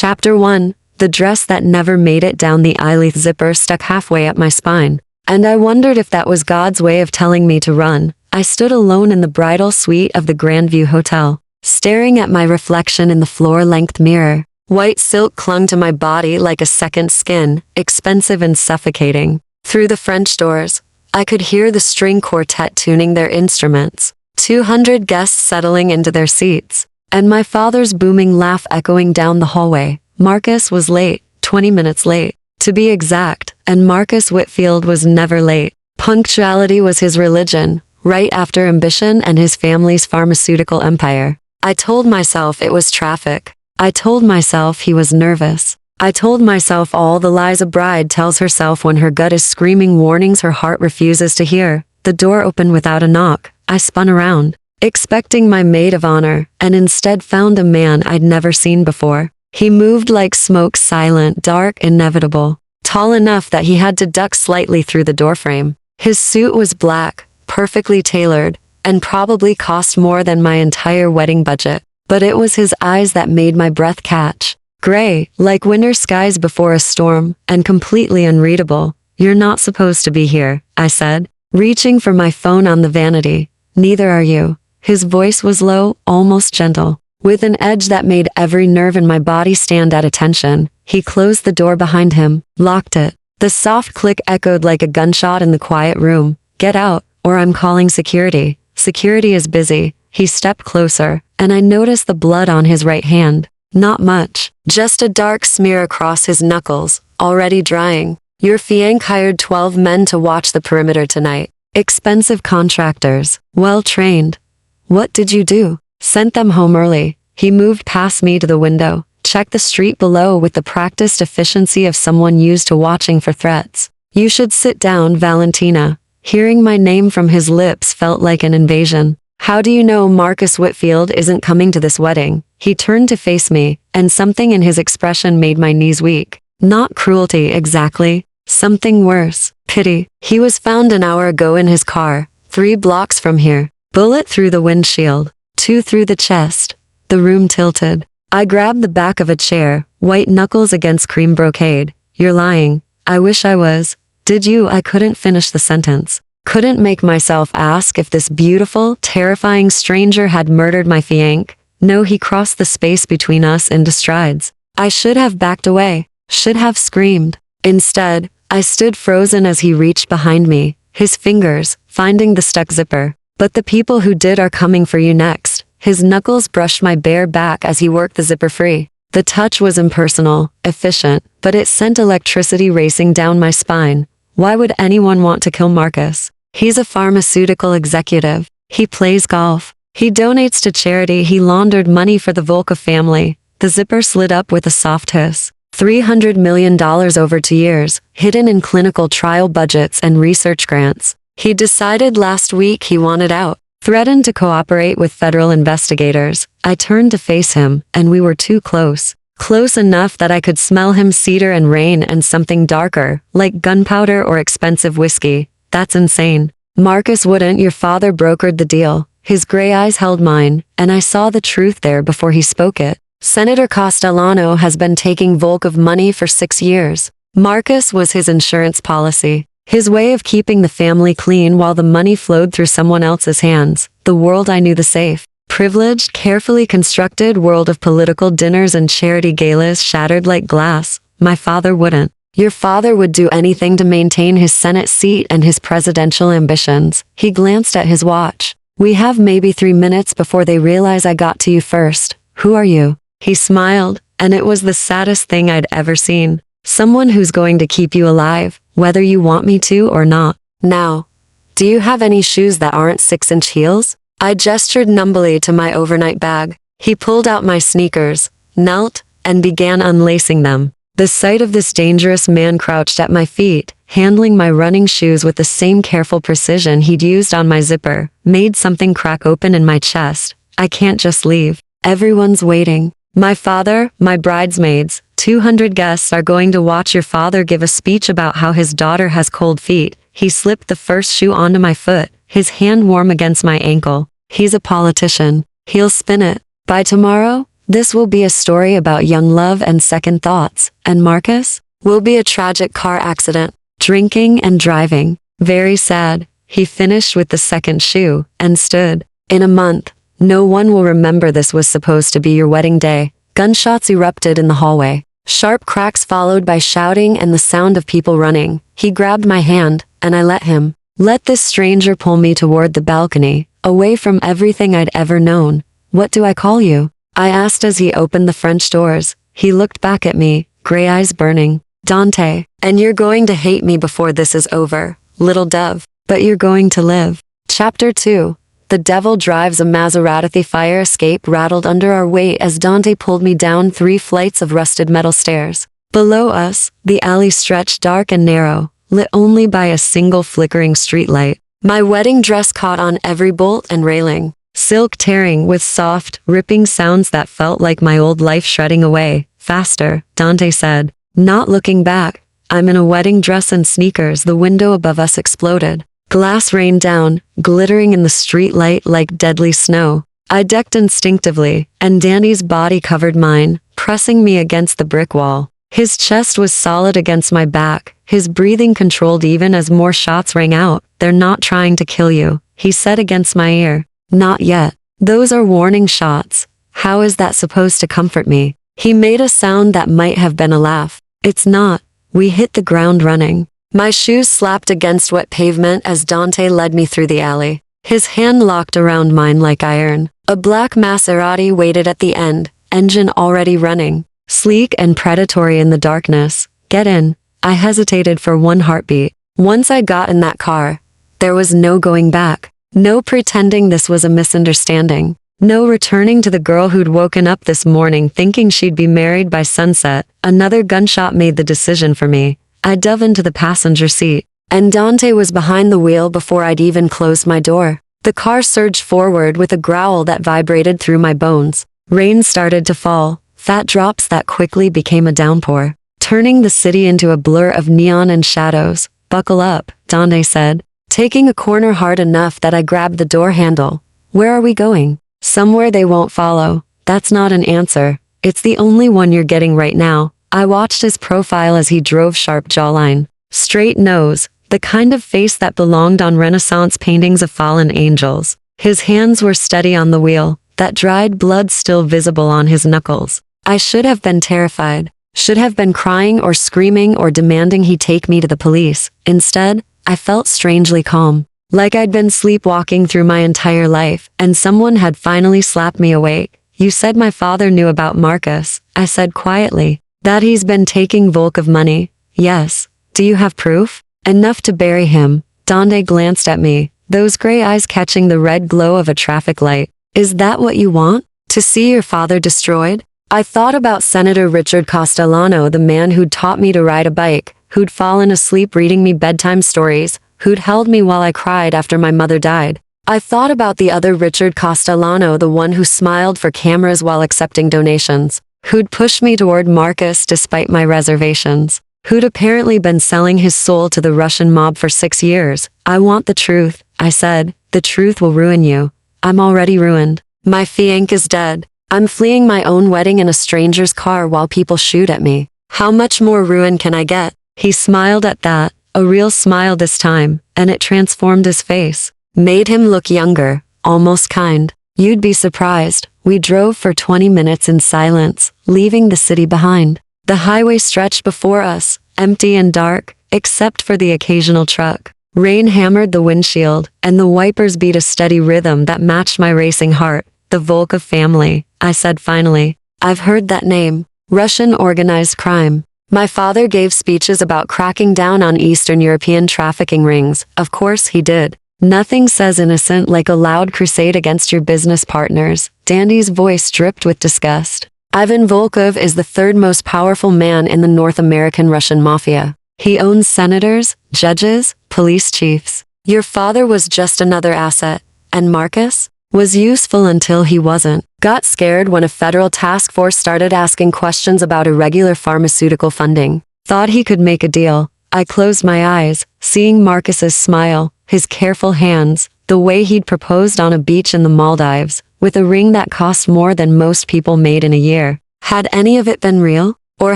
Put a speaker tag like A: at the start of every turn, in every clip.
A: Chapter 1. The dress that never made it down the aisle. Zipper stuck halfway up my spine, and I wondered if that was God's way of telling me to run. I stood alone in the bridal suite of the Grandview Hotel, staring at my reflection in the floor-length mirror. White silk clung to my body like a second skin, expensive and suffocating. Through the French doors, I could hear the string quartet tuning their instruments, 200 guests settling into their seats, and my father's booming laugh echoing down the hallway. Marcus was late, 20 minutes late, to be exact, and Marcus Whitfield was never late. Punctuality was his religion, right after ambition and his family's pharmaceutical empire. I told myself it was traffic. I told myself he was nervous. I told myself all the lies a bride tells herself when her gut is screaming warnings her heart refuses to hear. The door opened without a knock. I spun around, expecting my maid of honor, and instead found a man I'd never seen before. He moved like smoke, silent, dark, inevitable, tall enough that he had to duck slightly through the doorframe. His suit was black, perfectly tailored, and probably cost more than my entire wedding budget. But it was his eyes that made my breath catch. Gray, like winter skies before a storm, and completely unreadable. "You're not supposed to be here," I said, reaching for my phone on the vanity. "Neither are you." His voice was low, almost gentle, with an edge that made every nerve in my body stand at attention. He closed the door behind him, locked it. The soft click echoed like a gunshot in the quiet room. "Get out, or I'm calling security." "Security is busy." He stepped closer, and I noticed the blood on his right hand. Not much, just a dark smear across his knuckles, already drying. "Your fiancé hired 12 men to watch the perimeter tonight. Expensive contractors, well-trained." "What did you do?" "Sent them home early." He moved past me to the window, checked the street below with the practiced efficiency of someone used to watching for threats. "You should sit down, Valentina." Hearing my name from his lips felt like an invasion. "How do you know Marcus Whitfield isn't coming to this wedding?" He turned to face me, and something in his expression made my knees weak. Not cruelty exactly, something worse. Pity. "He was found an hour ago in his car, 3 blocks from here. Bullet through the windshield, 2 through the chest." The room tilted. I grabbed the back of a chair, white knuckles against cream brocade. "You're lying." "I wish I was." "Did you?" I couldn't finish the sentence. Couldn't make myself ask if this beautiful, terrifying stranger had murdered my fiancé. No, he crossed the space between us into strides. I should have backed away, should have screamed. Instead, I stood frozen as he reached behind me, his fingers finding the stuck zipper. "But the people who did are coming for you next." His knuckles brushed my bare back as he worked the zipper free. The touch was impersonal, efficient, but it sent electricity racing down my spine. Why would anyone want to kill Marcus? He's a pharmaceutical executive. He plays golf. He donates to charity. He laundered money for the Volka family. The zipper slid up with a soft hiss. $300 million over 2 years, hidden in clinical trial budgets and research grants. He decided last week he wanted out, threatened to cooperate with federal investigators. I turned to face him, and we were too close. Close enough that I could smell him, cedar and rain and something darker, like gunpowder or expensive whiskey. "That's insane." "Marcus wouldn't." "Your father brokered the deal." His gray eyes held mine, and I saw the truth there before he spoke it. "Senator Castellano has been taking Volkov money for 6 years. Marcus was his insurance policy, his way of keeping the family clean while the money flowed through someone else's hands." The world I knew, the safe, privileged, carefully constructed world of political dinners and charity galas, shattered like glass. My father wouldn't. "Your father would do anything to maintain his Senate seat and his presidential ambitions." He glanced at his watch. "We have maybe 3 minutes before they realize I got to you first. Who are you?" He smiled, and it was the saddest thing I'd ever seen. "Someone who's going to keep you alive, whether you want me to or not. Now, do you have any shoes that aren't 6-inch heels?" I gestured numbly to my overnight bag. He pulled out my sneakers, knelt, and began unlacing them. The sight of this dangerous man crouched at my feet, handling my running shoes with the same careful precision he'd used on my zipper, made something crack open in my chest. "I can't just leave. Everyone's waiting. My father, my bridesmaids, 200 guests are going to watch your father give a speech about how his daughter has cold feet." He slipped the first shoe onto my foot, his hand warm against my ankle. "He's a politician. He'll spin it. By tomorrow, This will be a story about young love and second thoughts, and Marcus will be a tragic car accident, drinking and driving. Very sad. He finished with the second shoe and stood. In a month, no one will remember this was supposed to be your wedding day. Gunshots erupted in the hallway. Sharp cracks followed by shouting and the sound of people running. He grabbed my hand, and I let him. Let this stranger pull me toward the balcony, away from everything I'd ever known. What do I call you? I asked as he opened the French doors. He looked back at me, gray eyes burning. Dante. And you're going to hate me before this is over, little dove. But you're going to live. Chapter 2. The devil drives a Maserati. The fire escape rattled under our weight as Dante pulled me down 3 flights of rusted metal stairs. Below us, the alley stretched dark and narrow, lit only by a single flickering streetlight. My wedding dress caught on every bolt and railing, silk tearing with soft, ripping sounds that felt like my old life shredding away. Faster, Dante said. Not looking back. I'm in a wedding dress and sneakers. The window above us exploded. Glass rained down, glittering in the streetlight like deadly snow. I ducked instinctively, and Danny's body covered mine, pressing me against the brick wall. His chest was solid against my back, his breathing controlled even as more shots rang out. They're not trying to kill you, he said against my ear. Not yet. Those are warning shots. How is that supposed to comfort me? He made a sound that might have been a laugh. It's not. We hit the ground running. My shoes slapped against wet pavement as Dante led me through the alley. His hand locked around mine like iron. A black Maserati waited at the end, engine already running. Sleek and predatory in the darkness. Get in. I hesitated for one heartbeat. Once I got in that car, there was no going back. No pretending this was a misunderstanding. No returning to the girl who'd woken up this morning thinking she'd be married by sunset. Another gunshot made the decision for me. I dove into the passenger seat, and Dante was behind the wheel before I'd even closed my door. The car surged forward with a growl that vibrated through my bones. Rain started to fall, fat drops that quickly became a downpour, turning the city into a blur of neon and shadows. Buckle up, Dante said, taking a corner hard enough that I grabbed the door handle. Where are we going? Somewhere they won't follow. That's not an answer. It's the only one you're getting right now. I watched his profile as he drove. Sharp jawline, straight nose, the kind of face that belonged on Renaissance paintings of fallen angels. His hands were steady on the wheel, that dried blood still visible on his knuckles. I should have been terrified, should have been crying or screaming or demanding he take me to the police. Instead, I felt strangely calm, like I'd been sleepwalking through my entire life, and someone had finally slapped me awake. You said my father knew about Marcus, I said quietly. That he's been taking Volkov money. Yes. Do you have proof? Enough to bury him. Dante glanced at me, those gray eyes catching the red glow of a traffic light. Is that what you want? To see your father destroyed? I thought about Senator Richard Castellano, the man who'd taught me to ride a bike, who'd fallen asleep reading me bedtime stories, who'd held me while I cried after my mother died. I thought about the other Richard Castellano, the one who smiled for cameras while accepting donations, who'd pushed me toward Marcus despite my reservations, who'd apparently been selling his soul to the Russian mob for 6 years. I want the truth, I said. The truth will ruin you. I'm already ruined. My fiancé is dead. I'm fleeing my own wedding in a stranger's car while people shoot at me. How much more ruin can I get? He smiled at that, a real smile this time, and it transformed his face, made him look younger, almost kind. You'd be surprised. We drove for 20 minutes in silence, leaving the city behind. The highway stretched before us, empty and dark, except for the occasional truck. Rain hammered the windshield, and the wipers beat a steady rhythm that matched my racing heart. The Volkov family, I said finally. I've heard that name. Russian organized crime. My father gave speeches about cracking down on Eastern European trafficking rings. Of course he did. Nothing says innocent like a loud crusade against your business partners. Dandy's voice dripped with disgust. Ivan Volkov is the 3rd most powerful man in the North American Russian mafia. He owns senators, judges, police chiefs. Your father was just another asset. And Marcus? Was useful until he wasn't. Got scared when a federal task force started asking questions about irregular pharmaceutical funding. Thought he could make a deal. I closed my eyes, seeing Marcus's smile, his careful hands, the way he'd proposed on a beach in the Maldives, with a ring that cost more than most people made in a year. Had any of it been real? Or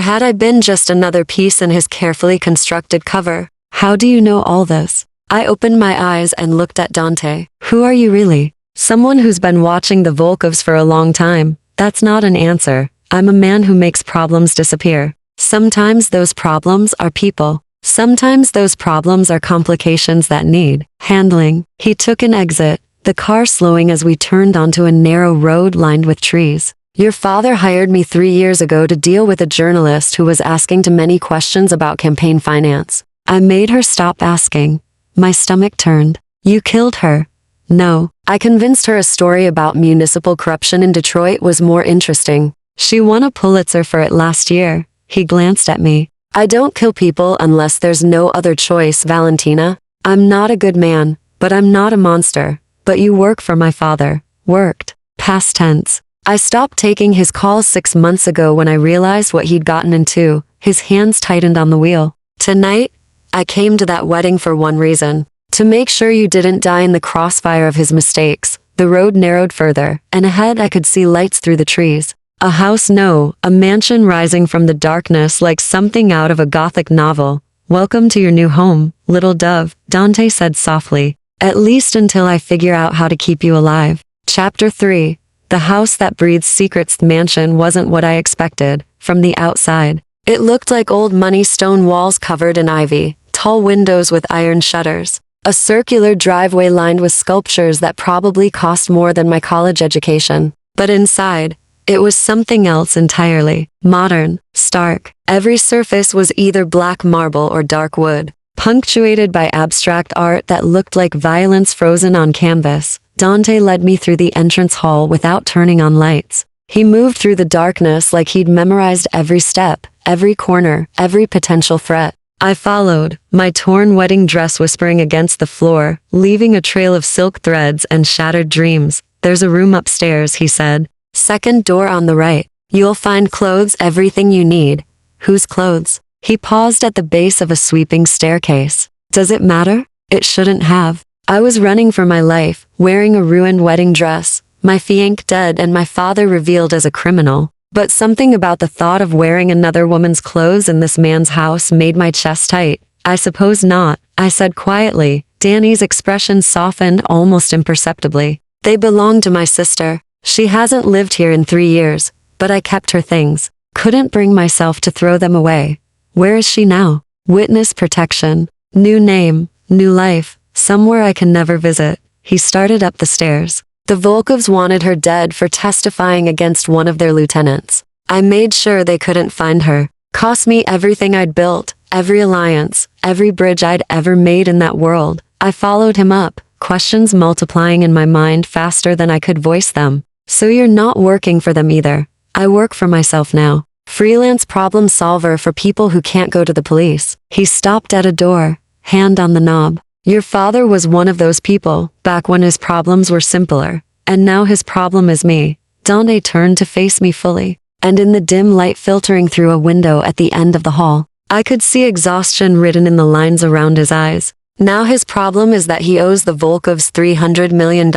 A: had I been just another piece in his carefully constructed cover? How do you know all this? I opened my eyes and looked at Dante. Who are you really? Someone who's been watching the Volkovs for a long time. That's not an answer. I'm a man who makes problems disappear. Sometimes those problems are people. Sometimes those problems are complications that need handling. He took an exit, the car slowing as we turned onto a narrow road lined with trees. Your father hired me 3 years ago to deal with a journalist who was asking too many questions about campaign finance. I made her stop asking. My stomach turned. You killed her. No, I convinced her a story about municipal corruption in Detroit was more interesting. She won a Pulitzer for it last year. He glanced at me. I don't kill people unless there's no other choice, Valentina. I'm not a good man, but I'm not a monster. But you work for my father. Worked. Past tense. I stopped taking his calls 6 months ago when I realized what he'd gotten into. His hands tightened on the wheel. Tonight, I came to that wedding for one reason. To make sure you didn't die in the crossfire of his mistakes. The road narrowed further, and ahead I could see lights through the trees. A house, no, a mansion rising from the darkness like something out of a gothic novel. Welcome to your new home, little dove, Dante said softly. At least until I figure out how to keep you alive. Chapter 3. The house that breathes secrets. The mansion wasn't what I expected. From the outside, it looked like old money stone walls covered in ivy, tall windows with iron shutters, a circular driveway lined with sculptures that probably cost more than my college education. But inside, it was something else entirely. Modern, stark. Every surface was either black marble or dark wood, punctuated by abstract art that looked like violence frozen on canvas. Dante led me through the entrance hall without turning on lights. He moved through the darkness like he'd memorized every step, every corner, every potential threat. I followed, my torn wedding dress whispering against the floor, leaving a trail of silk threads and shattered dreams. There's a room upstairs, he said. Second door on the right. You'll find clothes, everything you need. Whose clothes? He paused at the base of a sweeping staircase. Does it matter? It shouldn't have. I was running for my life, wearing a ruined wedding dress, my fiancé dead and my father revealed as a criminal. But something about the thought of wearing another woman's clothes in this man's house made my chest tight. I suppose not, I said quietly. Danny's expression softened almost imperceptibly. They belong to my sister. She hasn't lived here in 3 years, but I kept her things. Couldn't bring myself to throw them away. Where is she now? Witness protection. New name, new life, somewhere I can never visit. He started up the stairs. The Volkovs wanted her dead for testifying against one of their lieutenants. I made sure they couldn't find her. Cost me everything I'd built, every alliance, every bridge I'd ever made in that world. I followed him up, questions multiplying in my mind faster than I could voice them. So you're not working for them either. I work for myself now. Freelance problem solver for people who can't go to the police. He stopped at a door, hand on the knob. Your father was one of those people, back when his problems were simpler. And now his problem is me. Dante turned to face me fully. And in the dim light filtering through a window at the end of the hall, I could see exhaustion written in the lines around his eyes. Now his problem is that he owes the Volkovs $300 million.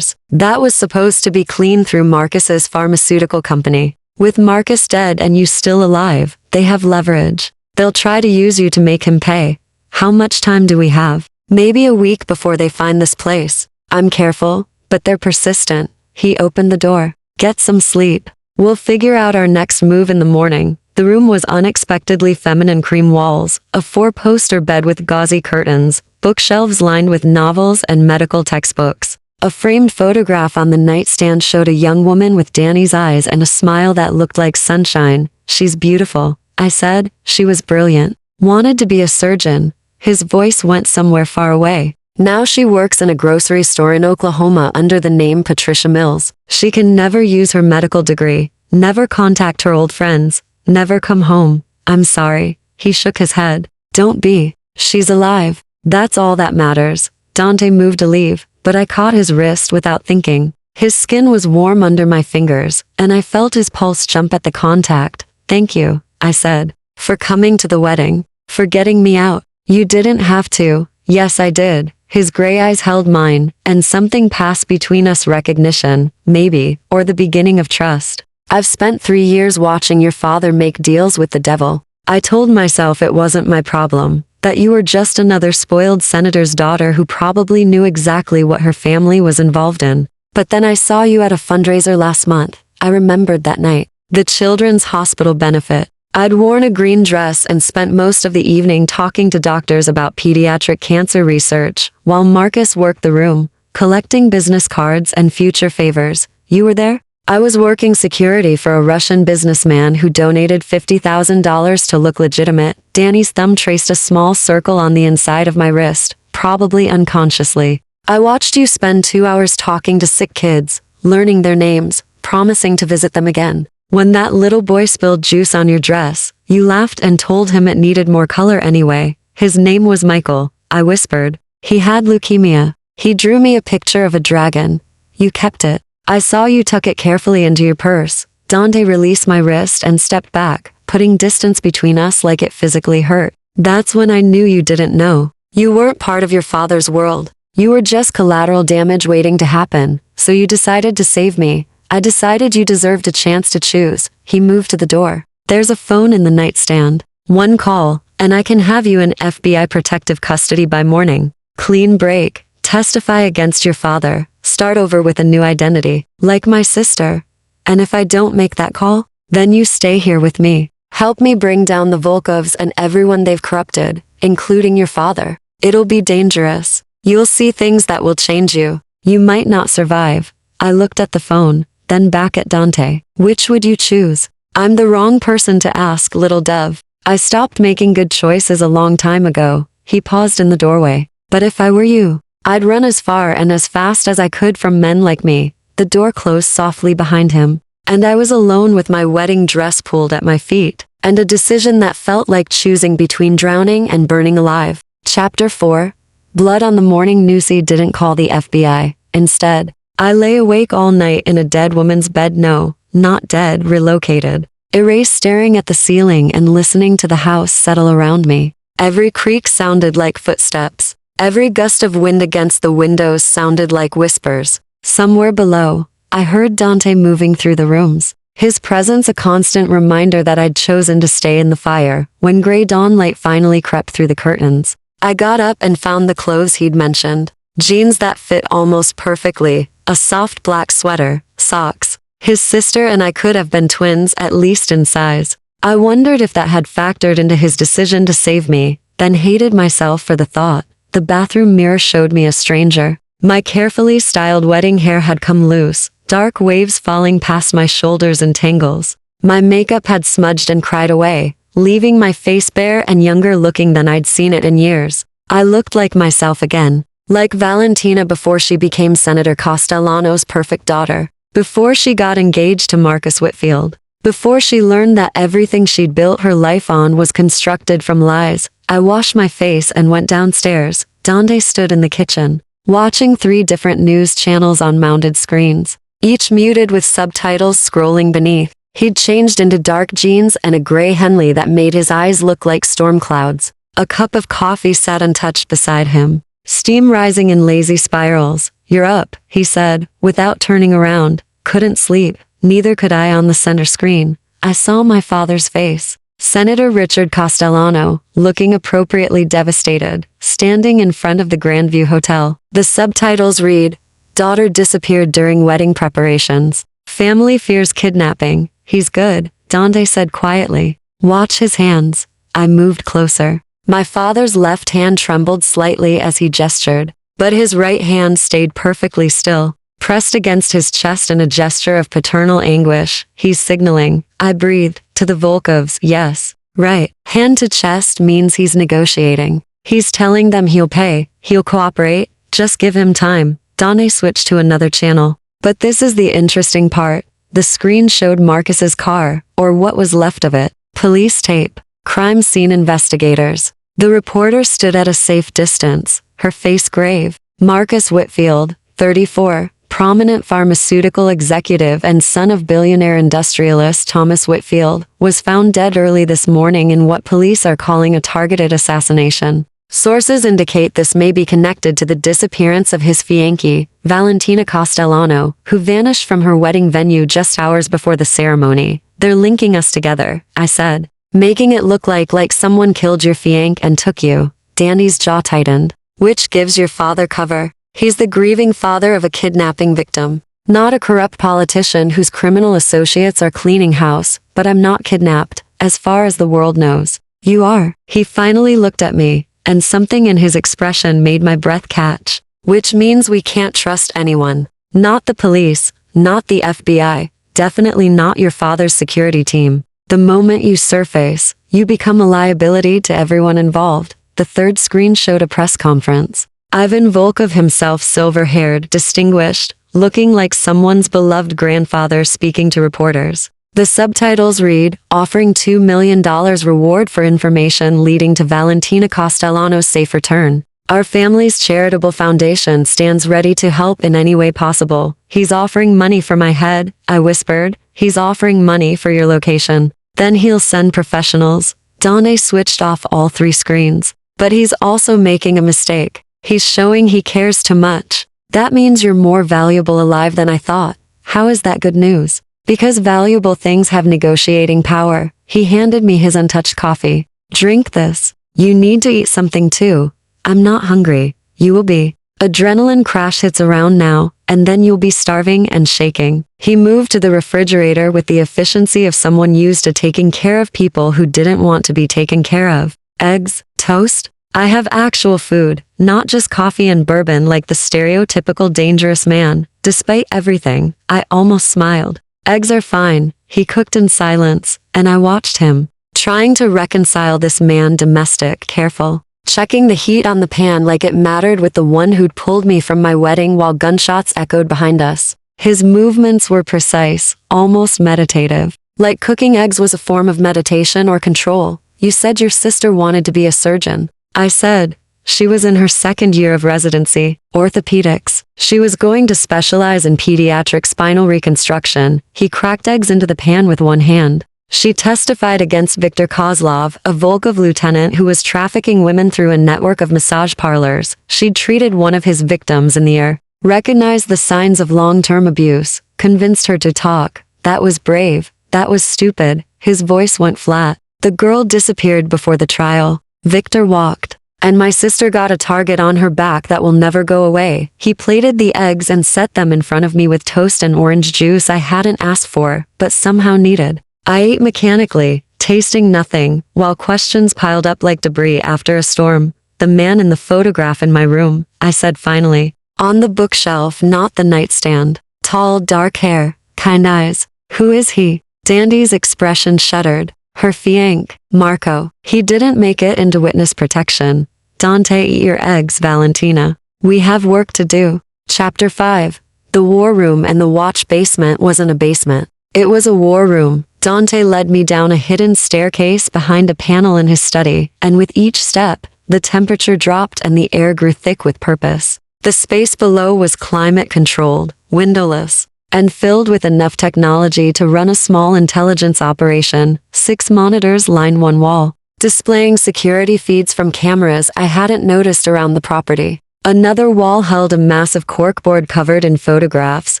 A: That was supposed to be clean through Marcus's pharmaceutical company. With Marcus dead and you still alive, they have leverage. They'll try to use you to make him pay. How much time do we have? Maybe a week before they find this place. I'm careful, but they're persistent. He opened the door. Get some sleep. We'll figure out our next move in the morning. The room was unexpectedly feminine. Cream walls, a 4-poster bed with gauzy curtains, bookshelves lined with novels and medical textbooks. A framed photograph on the nightstand showed a young woman with Danny's eyes and a smile that looked like sunshine. She's beautiful, I said. She was brilliant. Wanted to be a surgeon. His voice went somewhere far away. Now she works in a grocery store in Oklahoma under the name Patricia Mills. She can never use her medical degree, never contact her old friends, never come home. I'm sorry. He shook his head. Don't be. She's alive. That's all that matters. Dante moved to leave, but I caught his wrist without thinking. His skin was warm under my fingers, and I felt his pulse jump at the contact. Thank you, I said, for coming to the wedding, for getting me out. You didn't have to. Yes, I did. His gray eyes held mine, and something passed between us, recognition, maybe, or the beginning of trust. I've spent 3 years watching your father make deals with the devil. I told myself it wasn't my problem, that you were just another spoiled senator's daughter who probably knew exactly what her family was involved in. But then I saw you at a fundraiser last month. I remembered that night. The Children's Hospital benefit. I'd worn a green dress and spent most of the evening talking to doctors about pediatric cancer research, while Marcus worked the room, collecting business cards and future favors. You were there? I was working security for a Russian businessman who donated $50,000 to look legitimate. Danny's thumb traced a small circle on the inside of my wrist, probably unconsciously. I watched you spend 2 hours talking to sick kids, learning their names, promising to visit them again. When that little boy spilled juice on your dress, you laughed and told him it needed more color anyway. His name was Michael, I whispered. He had leukemia. He drew me a picture of a dragon. You kept it. I saw you tuck it carefully into your purse. Dante released my wrist and stepped back, putting distance between us like it physically hurt. That's when I knew you didn't know. You weren't part of your father's world. You were just collateral damage waiting to happen, so you decided to save me. I decided you deserved a chance to choose. He moved to the door. There's a phone in the nightstand. One call, and I can have you in FBI protective custody by morning. Clean break. Testify against your father. Start over with a new identity, like my sister. And if I don't make that call, then you stay here with me. Help me bring down the Volkovs and everyone they've corrupted, including your father. It'll be dangerous. You'll see things that will change you. You might not survive. I looked at the phone, then back at Dante. Which would you choose? I'm the wrong person to ask, little dove. I stopped making good choices a long time ago. He paused in the doorway. But if I were you, I'd run as far and as fast as I could from men like me. The door closed softly behind him, and I was alone with my wedding dress pulled at my feet, and a decision that felt like choosing between drowning and burning alive. Chapter 4. Blood on the morning. Nusi didn't call the FBI. Instead, I lay awake all night in a dead woman's bed. No, not dead, relocated. Erased, staring at the ceiling and listening to the house settle around me. Every creak sounded like footsteps. Every gust of wind against the windows sounded like whispers. Somewhere below, I heard Dante moving through the rooms. His presence a constant reminder that I'd chosen to stay in the fire. When gray dawn light finally crept through the curtains, I got up and found the clothes he'd mentioned. Jeans that fit almost perfectly, a soft black sweater, socks. His sister and I could have been twins, at least in size. I wondered if that had factored into his decision to save me, then hated myself for the thought. The bathroom mirror showed me a stranger. My carefully styled wedding hair had come loose, dark waves falling past my shoulders in tangles. My makeup had smudged and cried away, leaving my face bare and younger looking than I'd seen it in years. I looked like myself again. Like Valentina before she became Senator Castellano's perfect daughter. Before she got engaged to Marcus Whitfield. Before she learned that everything she'd built her life on was constructed from lies. I washed my face and went downstairs. Dante stood in the kitchen, watching 3 different news channels on mounted screens, each muted with subtitles scrolling beneath. He'd changed into dark jeans and a gray Henley that made his eyes look like storm clouds. A cup of coffee sat untouched beside him, steam rising in lazy spirals. You're up, he said, without turning around. Couldn't sleep. Neither could I. On the center screen, I saw my father's face. Senator Richard Castellano, looking appropriately devastated, standing in front of the Grandview Hotel. The subtitles read, "Daughter disappeared during wedding preparations. Family fears kidnapping. He's good," Dante said quietly. "Watch his hands." I moved closer. My father's left hand trembled slightly as he gestured, but his right hand stayed perfectly still, pressed against his chest in a gesture of paternal anguish. He's signaling. I breathed. To the Volkovs, yes. Right. Hand to chest means he's negotiating. He's telling them he'll pay, he'll cooperate, just give him time. Dante switched to another channel. But this is the interesting part. The screen showed Marcus's car, or what was left of it. Police tape. Crime scene investigators. The reporter stood at a safe distance, her face grave. Marcus Whitfield, 34, prominent pharmaceutical executive and son of billionaire industrialist Thomas Whitfield, was found dead early this morning in what police are calling a targeted assassination. Sources indicate this may be connected to the disappearance of his fiancée, Valentina Castellano, who vanished from her wedding venue just hours before the ceremony. They're linking us together, I said. Making it look like someone killed your fiancé and took you. Danny's jaw tightened. Which gives your father cover. He's the grieving father of a kidnapping victim. Not a corrupt politician whose criminal associates are cleaning house, but I'm not kidnapped, as far as the world knows. You are. He finally looked at me, and something in his expression made my breath catch. Which means we can't trust anyone. Not the police, not the FBI, definitely not your father's security team. The moment you surface, you become a liability to everyone involved. The third screen showed a press conference. Ivan Volkov himself, silver-haired, distinguished, looking like someone's beloved grandfather speaking to reporters. The subtitles read, offering $2 million reward for information leading to Valentina Castellano's safe return. Our family's charitable foundation stands ready to help in any way possible. He's offering money for my head, I whispered. He's offering money for your location. Then he'll send professionals. Dante switched off all three screens. But he's also making a mistake. He's showing he cares too much. That means you're more valuable alive than I thought. How is that good news? Because valuable things have negotiating power. He handed me his untouched coffee. Drink this. You need to eat something too. I'm not hungry. You will be. Adrenaline crash hits around now, and then you'll be starving and shaking. He moved to the refrigerator with the efficiency of someone used to taking care of people who didn't want to be taken care of. Eggs, toast. I have actual food, not just coffee and bourbon like the stereotypical dangerous man. Despite everything, I almost smiled. Eggs are fine, he cooked in silence, and I watched him, trying to reconcile this man domestic, careful, checking the heat on the pan like it mattered with the one who'd pulled me from my wedding while gunshots echoed behind us. His movements were precise, almost meditative, like cooking eggs was a form of meditation or control. You said your sister wanted to be a surgeon. I said, she was in her second year of residency, orthopedics. She was going to specialize in pediatric spinal reconstruction. He cracked eggs into the pan with one hand. She testified against Viktor Kozlov, a Volkov lieutenant who was trafficking women through a network of massage parlors. She'd treated one of his victims in the air, recognized the signs of long-term abuse, convinced her to talk. That was brave. That was stupid. His voice went flat. The girl disappeared before the trial. Victor walked, and my sister got a target on her back that will never go away. He plated the eggs and set them in front of me with toast and orange juice I hadn't asked for, but somehow needed. I ate mechanically, tasting nothing, while questions piled up like debris after a storm. The man in the photograph in my room, I said finally. On the bookshelf, not the nightstand. Tall, dark hair, kind eyes. Who is he? Dandy's expression shuddered. Her fiancé, Marco. He didn't make it into witness protection. Dante, eat your eggs, Valentina. We have work to do. Chapter 5. The war room and the watch basement wasn't a basement. It was a war room. Dante led me down a hidden staircase behind a panel in his study, and with each step, the temperature dropped and the air grew thick with purpose. The space below was climate-controlled, windowless, and filled with enough technology to run a small intelligence operation. 6 monitors lined one wall, displaying security feeds from cameras I hadn't noticed around the property. Another wall held a massive corkboard covered in photographs,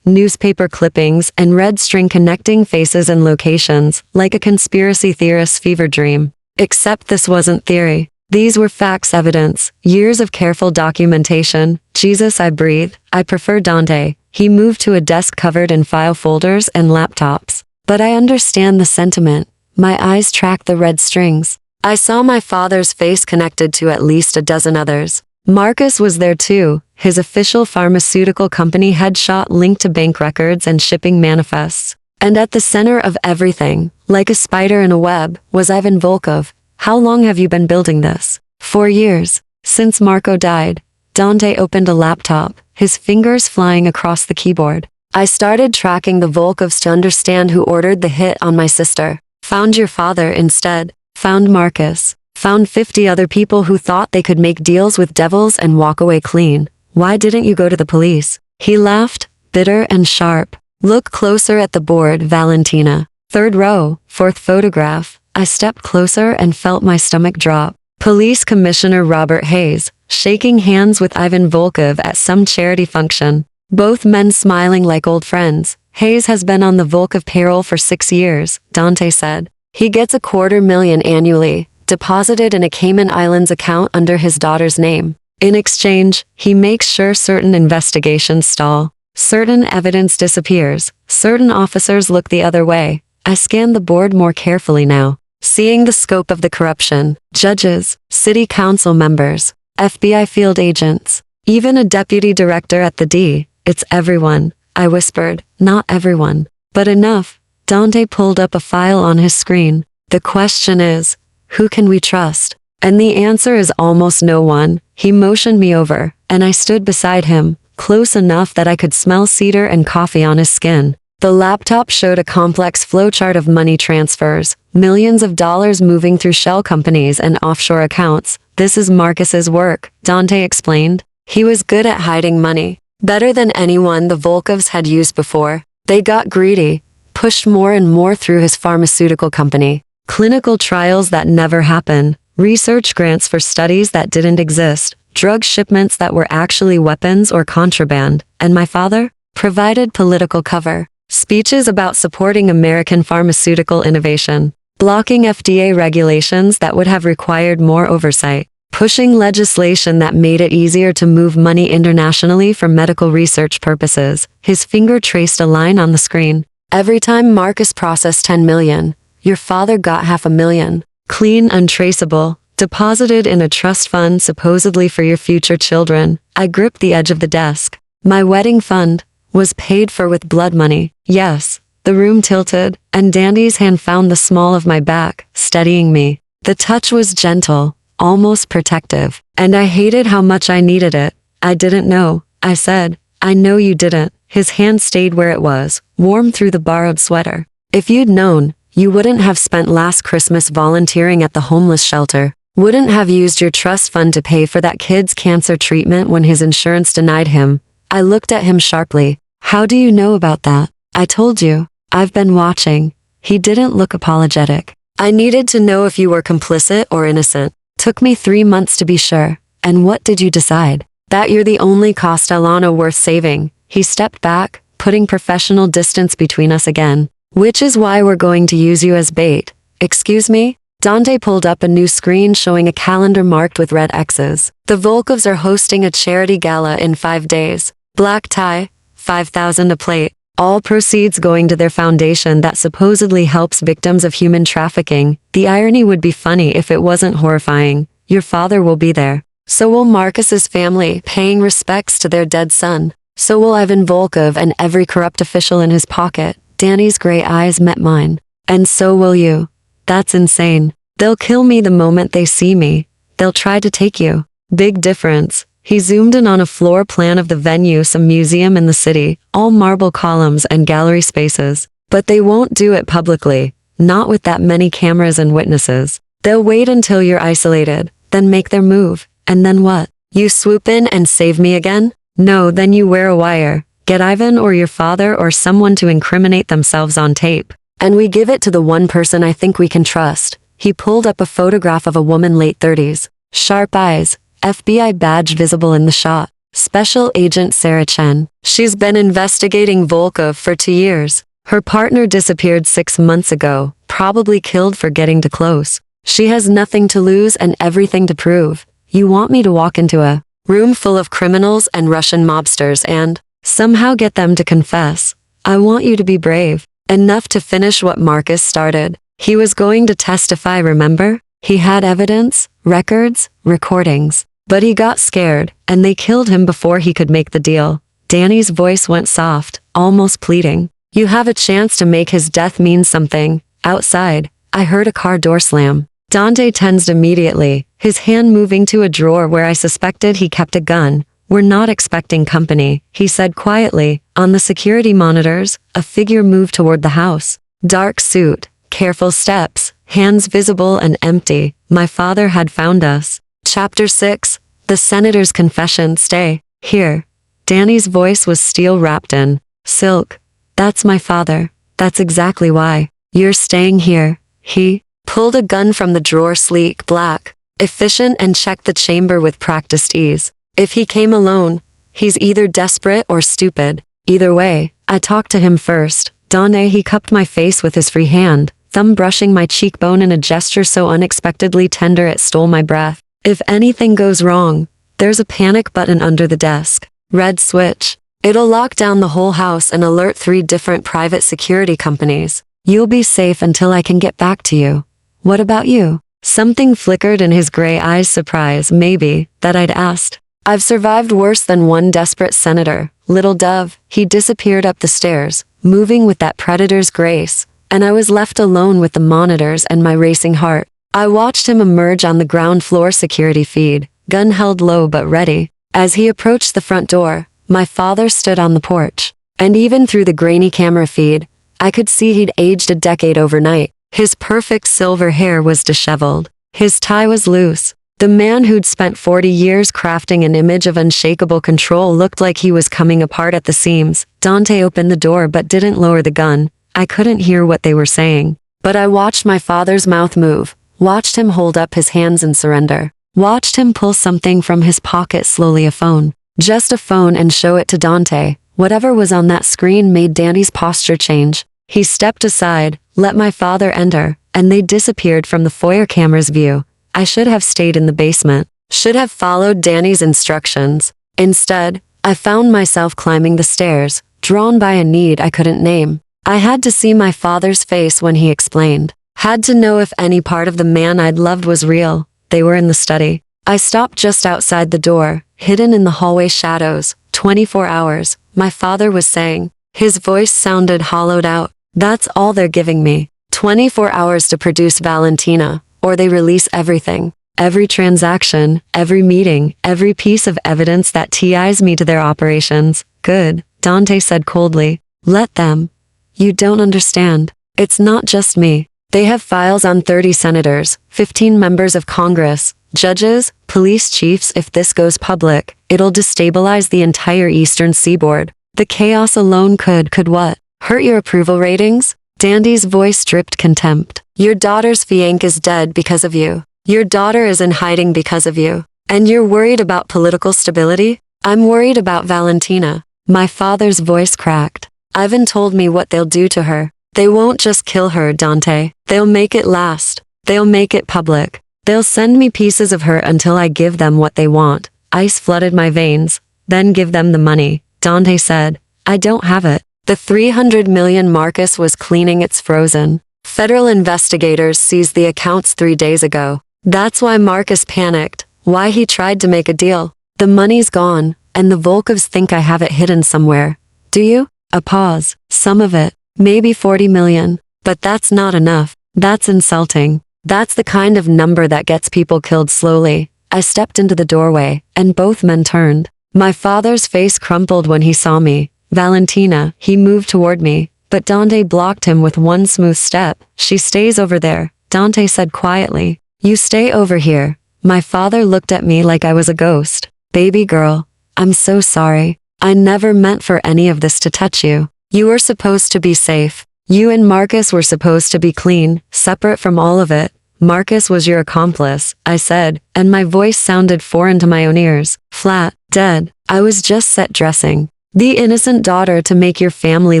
A: newspaper clippings, and red string connecting faces and locations, like a conspiracy theorist's fever dream. Except this wasn't theory. These were facts, evidence, years of careful documentation. Jesus, I breathed. I prefer Dante. He moved to a desk covered in file folders and laptops. But I understand the sentiment. My eyes tracked the red strings. I saw my father's face connected to at least a dozen others. Marcus was there too, his official pharmaceutical company headshot linked to bank records and shipping manifests. And at the center of everything, like a spider in a web, was Ivan Volkov. How long have you been building this? 4 years. Since Marco died. Dante opened a laptop, his fingers flying across the keyboard. I started tracking the Volkovs to understand who ordered the hit on my sister. Found your father instead. Found Marcus. Found 50 other people who thought they could make deals with devils and walk away clean. Why didn't you go to the police? He laughed, bitter and sharp. Look closer at the board, Valentina. 3rd row, 4th photograph. I stepped closer and felt my stomach drop. Police Commissioner Robert Hayes, shaking hands with Ivan Volkov at some charity function. Both men smiling like old friends. Hayes has been on the Volkov payroll for 6 years, Dante said. He gets $250,000 annually, deposited in a Cayman Islands account under his daughter's name. In exchange, he makes sure certain investigations stall. Certain evidence disappears. Certain officers look the other way. I scan the board more carefully now, seeing the scope of the corruption. Judges, city council members, FBI field agents, even a deputy director at the D. It's everyone, I whispered. Not everyone, but enough. Dante pulled up a file on his screen. The question is, who can we trust? And the answer is almost no one. He motioned me over, and I stood beside him, close enough that I could smell cedar and coffee on his skin. The laptop showed a complex flowchart of money transfers, millions of dollars moving through shell companies and offshore accounts. This is Marcus's work, Dante explained. He was good at hiding money. Better than anyone the Volkovs had used before. They got greedy, pushed more and more through his pharmaceutical company. Clinical trials that never happened, research grants for studies that didn't exist, drug shipments that were actually weapons or contraband, and my father provided political cover. Speeches about supporting American pharmaceutical innovation, blocking FDA regulations that would have required more oversight, pushing legislation that made it easier to move money internationally for medical research purposes. His finger traced a line on the screen. Every time Marcus processed 10 million, your father got $500,000. Clean, untraceable, deposited in a trust fund supposedly for your future children. I gripped the edge of the desk. My wedding fund was paid for with blood money. Yes. The room tilted, and Dandy's hand found the small of my back, steadying me. The touch was gentle, almost protective, and I hated how much I needed it. I didn't know, I said. I know you didn't. His hand stayed where it was, warm through the borrowed sweater. If you'd known, you wouldn't have spent last Christmas volunteering at the homeless shelter. Wouldn't have used your trust fund to pay for that kid's cancer treatment when his insurance denied him. I looked at him sharply. How do you know about that? I told you. I've been watching. He didn't look apologetic. I needed to know if you were complicit or innocent. Took me 3 months to be sure. And what did you decide? That you're the only Castellano worth saving. He stepped back, putting professional distance between us again. Which is why we're going to use you as bait. Excuse me? Dante pulled up a new screen showing a calendar marked with red X's. The Volkovs are hosting a charity gala in 5 days. Black tie, $5,000 a plate. All proceeds going to their foundation that supposedly helps victims of human trafficking. The irony would be funny if it wasn't horrifying. Your father will be there. So will Marcus's family, paying respects to their dead son. So will Ivan Volkov and every corrupt official in his pocket. Danny's gray eyes met mine. And so will you. That's insane. They'll kill me the moment they see me. They'll try to take you. Big difference. He zoomed in on a floor plan of the venue, some museum in the city, all marble columns and gallery spaces. But they won't do it publicly. Not with that many cameras and witnesses. They'll wait until you're isolated, then make their move. And then what? You swoop in and save me again? No, then you wear a wire. Get Ivan or your father or someone to incriminate themselves on tape. And we give it to the one person I think we can trust. He pulled up a photograph of a woman late 30s. Sharp eyes, FBI badge visible in the shot. Special Agent Sarah Chen. She's been investigating Volkov for 2 years. Her partner disappeared 6 months ago, probably killed for getting too close. She has nothing to lose and everything to prove. You want me to walk into a room full of criminals and Russian mobsters and somehow get them to confess. I want you to be brave. Enough to finish what Marcus started. He was going to testify, remember? He had evidence, records, recordings. But he got scared, and they killed him before he could make the deal. Danny's voice went soft, almost pleading. You have a chance to make his death mean something. Outside, I heard a car door slam. Dante tensed immediately, his hand moving to a drawer where I suspected he kept a gun. We're not expecting company, he said quietly. On the security monitors, a figure moved toward the house. Dark suit, careful steps, hands visible and empty. My father had found us. Chapter 6, The Senator's Confession. Stay here. Danny's voice was steel wrapped in silk. That's my father. That's exactly why. You're staying here. He pulled a gun from the drawer, sleek, black. efficient, and checked the chamber with practiced ease. If he came alone, he's either desperate or stupid. Either way, I talked to him first. Dante, he cupped my face with his free hand, thumb brushing my cheekbone in a gesture so unexpectedly tender it stole my breath. If anything goes wrong, there's a panic button under the desk. Red switch. It'll lock down the whole house and alert 3 different private security companies. You'll be safe until I can get back to you. What about you? Something flickered in his gray eyes, surprise, maybe, that I'd asked. I've survived worse than one desperate senator. Little dove, he disappeared up the stairs, moving with that predator's grace, and I was left alone with the monitors and my racing heart. I watched him emerge on the ground floor security feed, gun held low but ready. As he approached the front door, my father stood on the porch. And even through the grainy camera feed, I could see he'd aged a decade overnight. His perfect silver hair was disheveled. His tie was loose. The man who'd spent 40 years crafting an image of unshakable control looked like he was coming apart at the seams. Dante opened the door but didn't lower the gun. I couldn't hear what they were saying. But I watched my father's mouth move, watched him hold up his hands in surrender, watched him pull something from his pocket, slowly a phone. Just a phone, and show it to Dante. Whatever was on that screen made Danny's posture change. He stepped aside, let my father enter, and they disappeared from the foyer camera's view. I should have stayed in the basement, should have followed Danny's instructions. Instead, I found myself climbing the stairs, drawn by a need I couldn't name. I had to see my father's face when he explained. Had to know if any part of the man I'd loved was real. They were in the study. I stopped just outside the door, hidden in the hallway shadows. 24 hours, my father was saying. His voice sounded hollowed out. That's all they're giving me. 24 hours to produce Valentina, or they release everything. Every transaction, every meeting, every piece of evidence that ties me to their operations. Good, Dante said coldly. Let them. You don't understand. It's not just me. They have files on 30 senators, 15 members of Congress, judges, police chiefs. If this goes public, it'll destabilize the entire eastern seaboard. The chaos alone could what? Hurt your approval ratings? Dandy's voice dripped contempt. Your daughter's fiancé is dead because of you. Your daughter is in hiding because of you. And you're worried about political stability? I'm worried about Valentina. My father's voice cracked. Ivan told me what they'll do to her. They won't just kill her, Dante. They'll make it last. They'll make it public. They'll send me pieces of her until I give them what they want. Ice flooded my veins. Then give them the money, Dante said. I don't have it. The 300 million Marcus was cleaning, it's frozen. Federal investigators seized the accounts 3 days ago. That's why Marcus panicked, why he tried to make a deal. The money's gone, and the Volkovs think I have it hidden somewhere. Do you? A pause. Some of it. Maybe 40 million. But that's not enough. That's insulting. That's the kind of number that gets people killed slowly. I stepped into the doorway, and both men turned. My father's face crumpled when he saw me. Valentina, he moved toward me, but Dante blocked him with one smooth step. She stays over there, Dante said quietly. You stay over here. My father looked at me like I was a ghost. Baby girl, I'm so sorry. I never meant for any of this to touch you. You were supposed to be safe. You and Marcus were supposed to be clean, separate from all of it. Marcus was your accomplice, I said, and my voice sounded foreign to my own ears. Flat, dead. I was just set dressing. The innocent daughter to make your family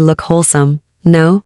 A: look wholesome. No.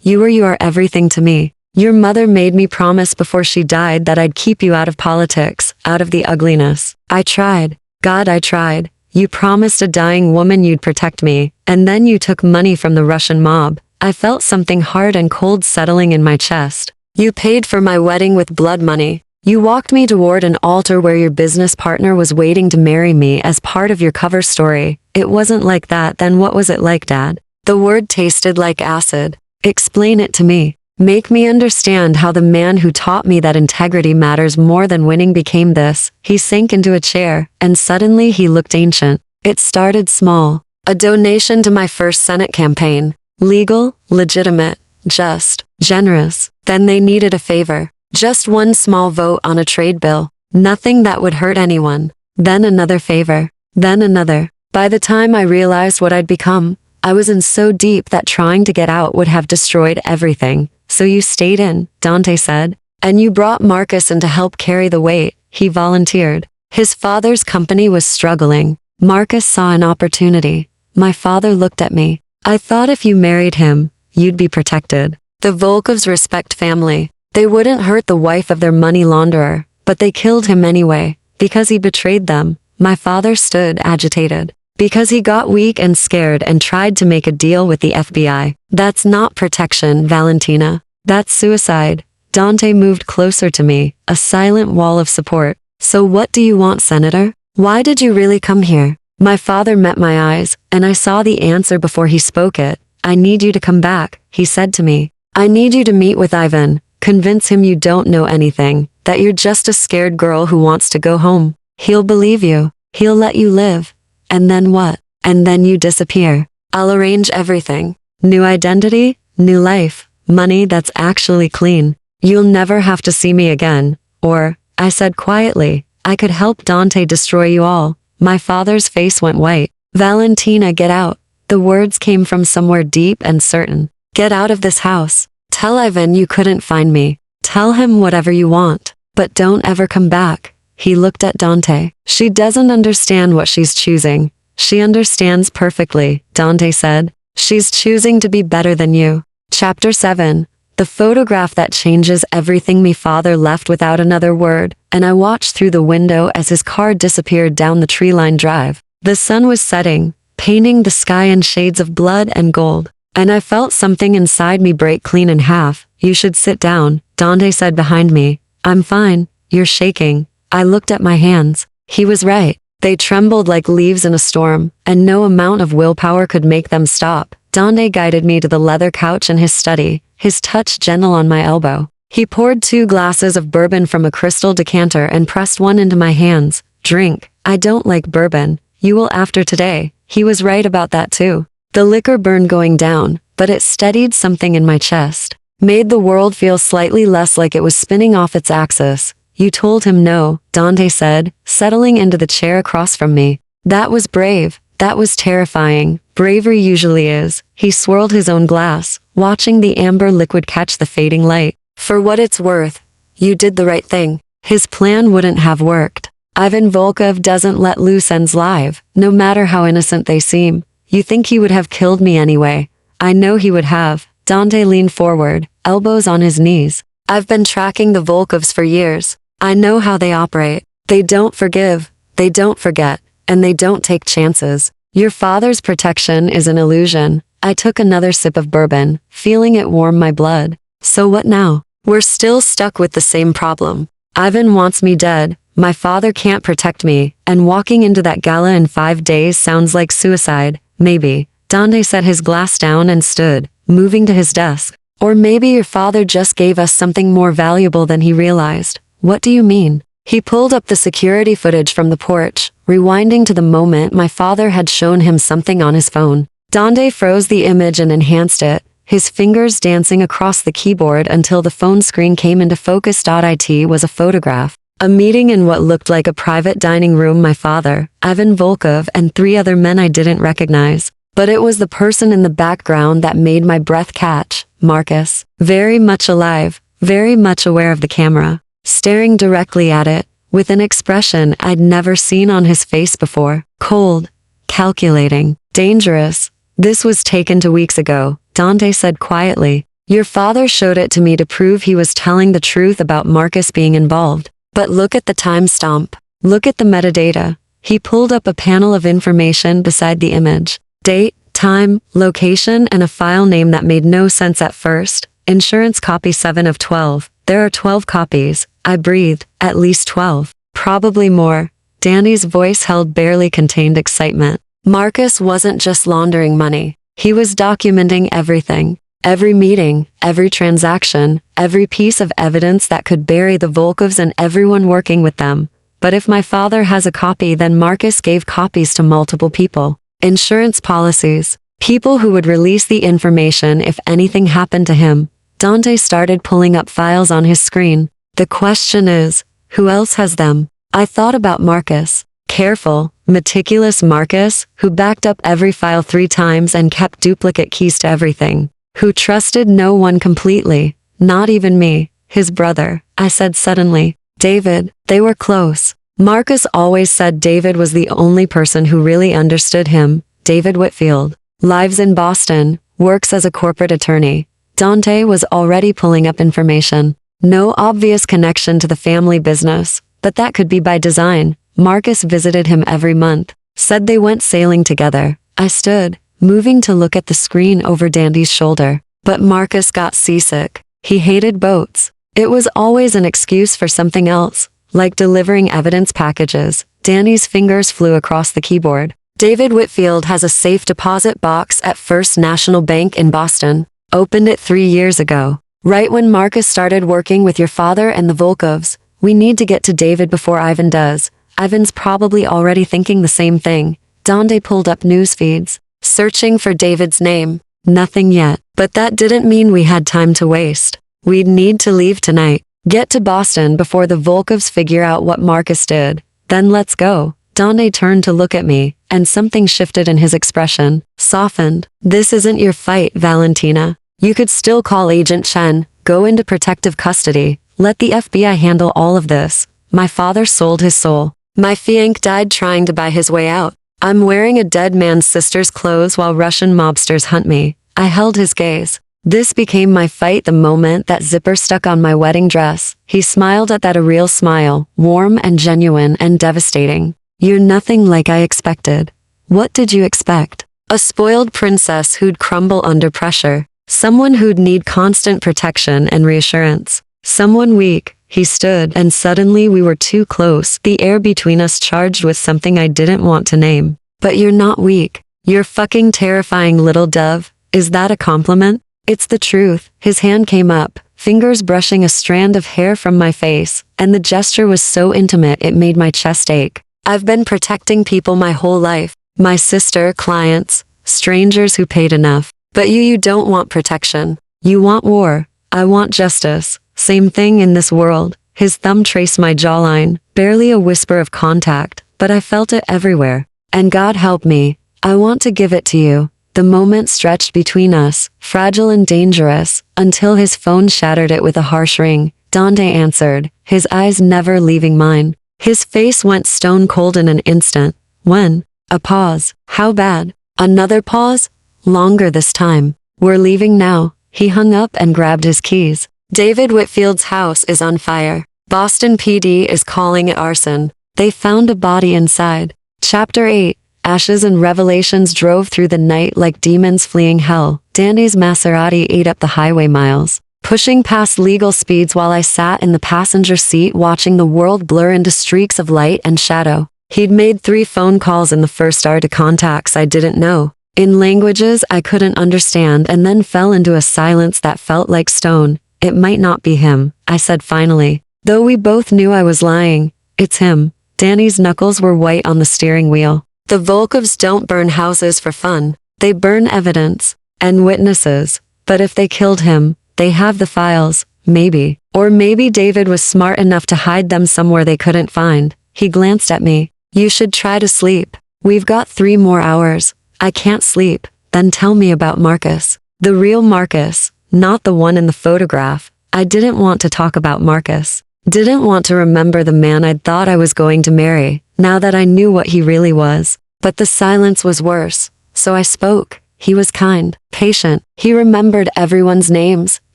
A: You are everything to me. Your mother made me promise before she died that I'd keep you out of politics, out of the ugliness. I tried. God, I tried. You promised a dying woman you'd protect me, and then you took money from the Russian mob. I felt something hard and cold settling in my chest. You paid for my wedding with blood money. You walked me toward an altar where your business partner was waiting to marry me as part of your cover story. It wasn't like that. Then what was it like, Dad? The word tasted like acid. Explain it to me. Make me understand how the man who taught me that integrity matters more than winning became this. He sank into a chair, and suddenly he looked ancient. It started small. A donation to my first Senate campaign. Legal, legitimate, just, generous. Then they needed a favor. Just one small vote on a trade bill. Nothing that would hurt anyone. Then another favor. Then another. By the time I realized what I'd become, I was in so deep that trying to get out would have destroyed everything. So you stayed in, Dante said. And you brought Marcus in to help carry the weight, he volunteered. His father's company was struggling. Marcus saw an opportunity. My father looked at me. I thought if you married him, you'd be protected. The Volkovs respect family. They wouldn't hurt the wife of their money launderer, but they killed him anyway, because he betrayed them. My father stood agitated. Because he got weak and scared and tried to make a deal with the FBI. That's not protection, Valentina. That's suicide. Dante moved closer to me, a silent wall of support. So what do you want, Senator? Why did you really come here? My father met my eyes, and I saw the answer before he spoke it. I need you to come back, he said to me. I need you to meet with Ivan. Convince him you don't know anything, that you're just a scared girl who wants to go home. He'll believe you. He'll let you live. And then what? And then you disappear. I'll arrange everything. New identity, new life, money that's actually clean. You'll never have to see me again. Or, I said quietly, I could help Dante destroy you all. My father's face went white. Valentina, get out. The words came from somewhere deep and certain. Get out of this house. Tell Ivan you couldn't find me. Tell him whatever you want. But don't ever come back. He looked at Dante. She doesn't understand what she's choosing. She understands perfectly, Dante said. She's choosing to be better than you. Chapter 7. The photograph that changes everything. My father left without another word, and I watched through the window as his car disappeared down the tree-lined drive. The sun was setting, painting the sky in shades of blood and gold, and I felt something inside me break clean in half. You should sit down, Dante said behind me. I'm fine. You're shaking. I looked at my hands. He was right. They trembled like leaves in a storm, and no amount of willpower could make them stop. Dante guided me to the leather couch in his study, his touch gentle on my elbow. He poured 2 glasses of bourbon from a crystal decanter and pressed one into my hands. Drink. I don't like bourbon. You will after today. He was right about that too. The liquor burned going down, but it steadied something in my chest. Made the world feel slightly less like it was spinning off its axis. You told him no, Dante said, settling into the chair across from me. That was brave. That was terrifying. Bravery usually is. He swirled his own glass, watching the amber liquid catch the fading light. For what it's worth, you did the right thing. His plan wouldn't have worked. Ivan Volkov doesn't let loose ends live, no matter how innocent they seem. You think he would have killed me anyway. I know he would have. Dante leaned forward, elbows on his knees. I've been tracking the Volkovs for years. I know how they operate. They don't forgive, they don't forget, and they don't take chances. Your father's protection is an illusion. I took another sip of bourbon, feeling it warm my blood. So what now? We're still stuck with the same problem. Ivan wants me dead. My father can't protect me, and walking into that gala in 5 days sounds like suicide. Maybe. Dante set his glass down and stood, moving to his desk. Or maybe your father just gave us something more valuable than he realized. What do you mean? He pulled up the security footage from the porch, rewinding to the moment my father had shown him something on his phone. Dante froze the image and enhanced it, his fingers dancing across the keyboard until the phone screen came into focus. It was a photograph. A meeting in what looked like a private dining room. My father, Ivan Volkov, and 3 other men I didn't recognize. But it was the person in the background that made my breath catch. Marcus. Very much alive, very much aware of the camera. Staring directly at it, with an expression I'd never seen on his face before. Cold, calculating, dangerous. This was taken 2 weeks ago, Dante said quietly. Your father showed it to me to prove he was telling the truth about Marcus being involved. But look at the timestamp. Look at the metadata. He pulled up a panel of information beside the image. Date, time, location, and a file name that made no sense at first. Insurance copy 7 of 12. There are 12 copies. I breathed. At least 12. Probably more. Danny's voice held barely contained excitement. Marcus wasn't just laundering money. He was documenting everything. Every meeting, every transaction, every piece of evidence that could bury the Volkovs and everyone working with them. But if my father has a copy, then Marcus gave copies to multiple people. Insurance policies. People who would release the information if anything happened to him. Dante started pulling up files on his screen. The question is, who else has them? I thought about Marcus. Careful, meticulous Marcus, who backed up every file 3 times and kept duplicate keys to everything. Who trusted no one completely, not even me, his brother, I said suddenly. David, they were close. Marcus always said David was the only person who really understood him. David Whitfield. Lives in Boston, works as a corporate attorney. Dante was already pulling up information. No obvious connection to the family business, but that could be by design. Marcus visited him every month, said they went sailing together. I stood, moving to look at the screen over Dandy's shoulder. But Marcus got seasick. He hated boats. It was always an excuse for something else, like delivering evidence packages. Danny's fingers flew across the keyboard. David Whitfield has a safe deposit box at First National Bank in Boston. Opened it 3 years ago. Right when Marcus started working with your father and the Volkovs. We need to get to David before Ivan does. Ivan's probably already thinking the same thing. Dante pulled up news feeds, searching for David's name. Nothing yet. But that didn't mean we had time to waste. We'd need to leave tonight. Get to Boston before the Volkovs figure out what Marcus did. Then let's go. Dante turned to look at me, and something shifted in his expression, softened. This isn't your fight, Valentina. You could still call Agent Chen, go into protective custody, let the FBI handle all of this. My father sold his soul. My fiancé died trying to buy his way out. I'm wearing a dead man's sister's clothes while Russian mobsters hunt me. I held his gaze. This became my fight the moment that zipper stuck on my wedding dress. He smiled at that, a real smile, warm and genuine and devastating. You're nothing like I expected. What did you expect? A spoiled princess who'd crumble under pressure. Someone who'd need constant protection and reassurance. Someone weak. He stood, and suddenly we were too close, the air between us charged with something I didn't want to name. But you're not weak. You're fucking terrifying, little dove. Is that a compliment? It's the truth. His hand came up, fingers brushing a strand of hair from my face, and the gesture was so intimate it made my chest ache. I've been protecting people my whole life. My sister, clients, strangers who paid enough. But you don't want protection. You want war. I want justice. Same thing in this world. His thumb traced my jawline, barely a whisper of contact, but I felt it everywhere. And God help me. I want to give it to you. The moment stretched between us, fragile and dangerous, until his phone shattered it with a harsh ring. Dante answered, his eyes never leaving mine. His face went stone cold in an instant. When? A pause. How bad? Another pause? Longer this time. We're leaving now. He hung up and grabbed his keys. David Whitfield's house is on fire. Boston PD is calling it arson. They found a body inside. Chapter 8. Ashes and revelations drove through the night like demons fleeing hell. Danny's Maserati ate up the highway miles, pushing past legal speeds while I sat in the passenger seat watching the world blur into streaks of light and shadow. He'd made 3 phone calls in the first hour to contacts I didn't know, in languages I couldn't understand, and then fell into a silence that felt like stone. It might not be him, I said finally, though we both knew I was lying. It's him. Danny's knuckles were white on the steering wheel. The Volkovs don't burn houses for fun. They burn evidence and witnesses. But if they killed him, they have the files, maybe. Or maybe David was smart enough to hide them somewhere they couldn't find. He glanced at me. You should try to sleep. We've got 3 more hours. I can't sleep. Then tell me about Marcus. The real Marcus, not the one in the photograph. I didn't want to talk about Marcus. Didn't want to remember the man I'd thought I was going to marry, now that I knew what he really was. But the silence was worse. So I spoke. He was kind, patient. He remembered everyone's names,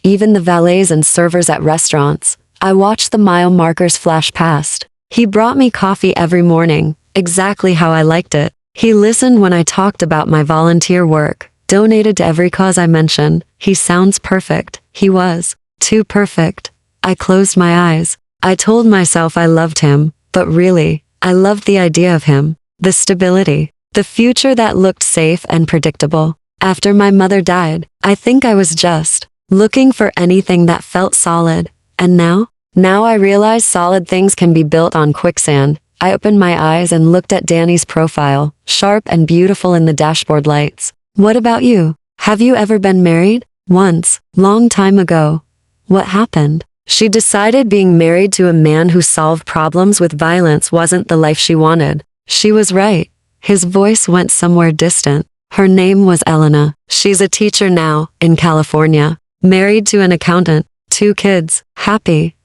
A: even the valets and servers at restaurants. I watched the mile markers flash past. He brought me coffee every morning, exactly how I liked it. He listened when I talked about my volunteer work, donated to every cause I mentioned. He sounds perfect. He was. Too perfect. I closed my eyes. I told myself I loved him, but really, I loved the idea of him. The stability. The future that looked safe and predictable. After my mother died, I think I was just looking for anything that felt solid. And now? Now I realize solid things can be built on quicksand. I opened my eyes and looked at Danny's profile, sharp and beautiful in the dashboard lights. What about you? Have you ever been married? Once, long time ago. What happened? She decided being married to a man who solved problems with violence wasn't the life she wanted. She was right. His voice went somewhere distant. Her name was Elena. She's a teacher now, in California. Married to an accountant. 2 kids. Happy.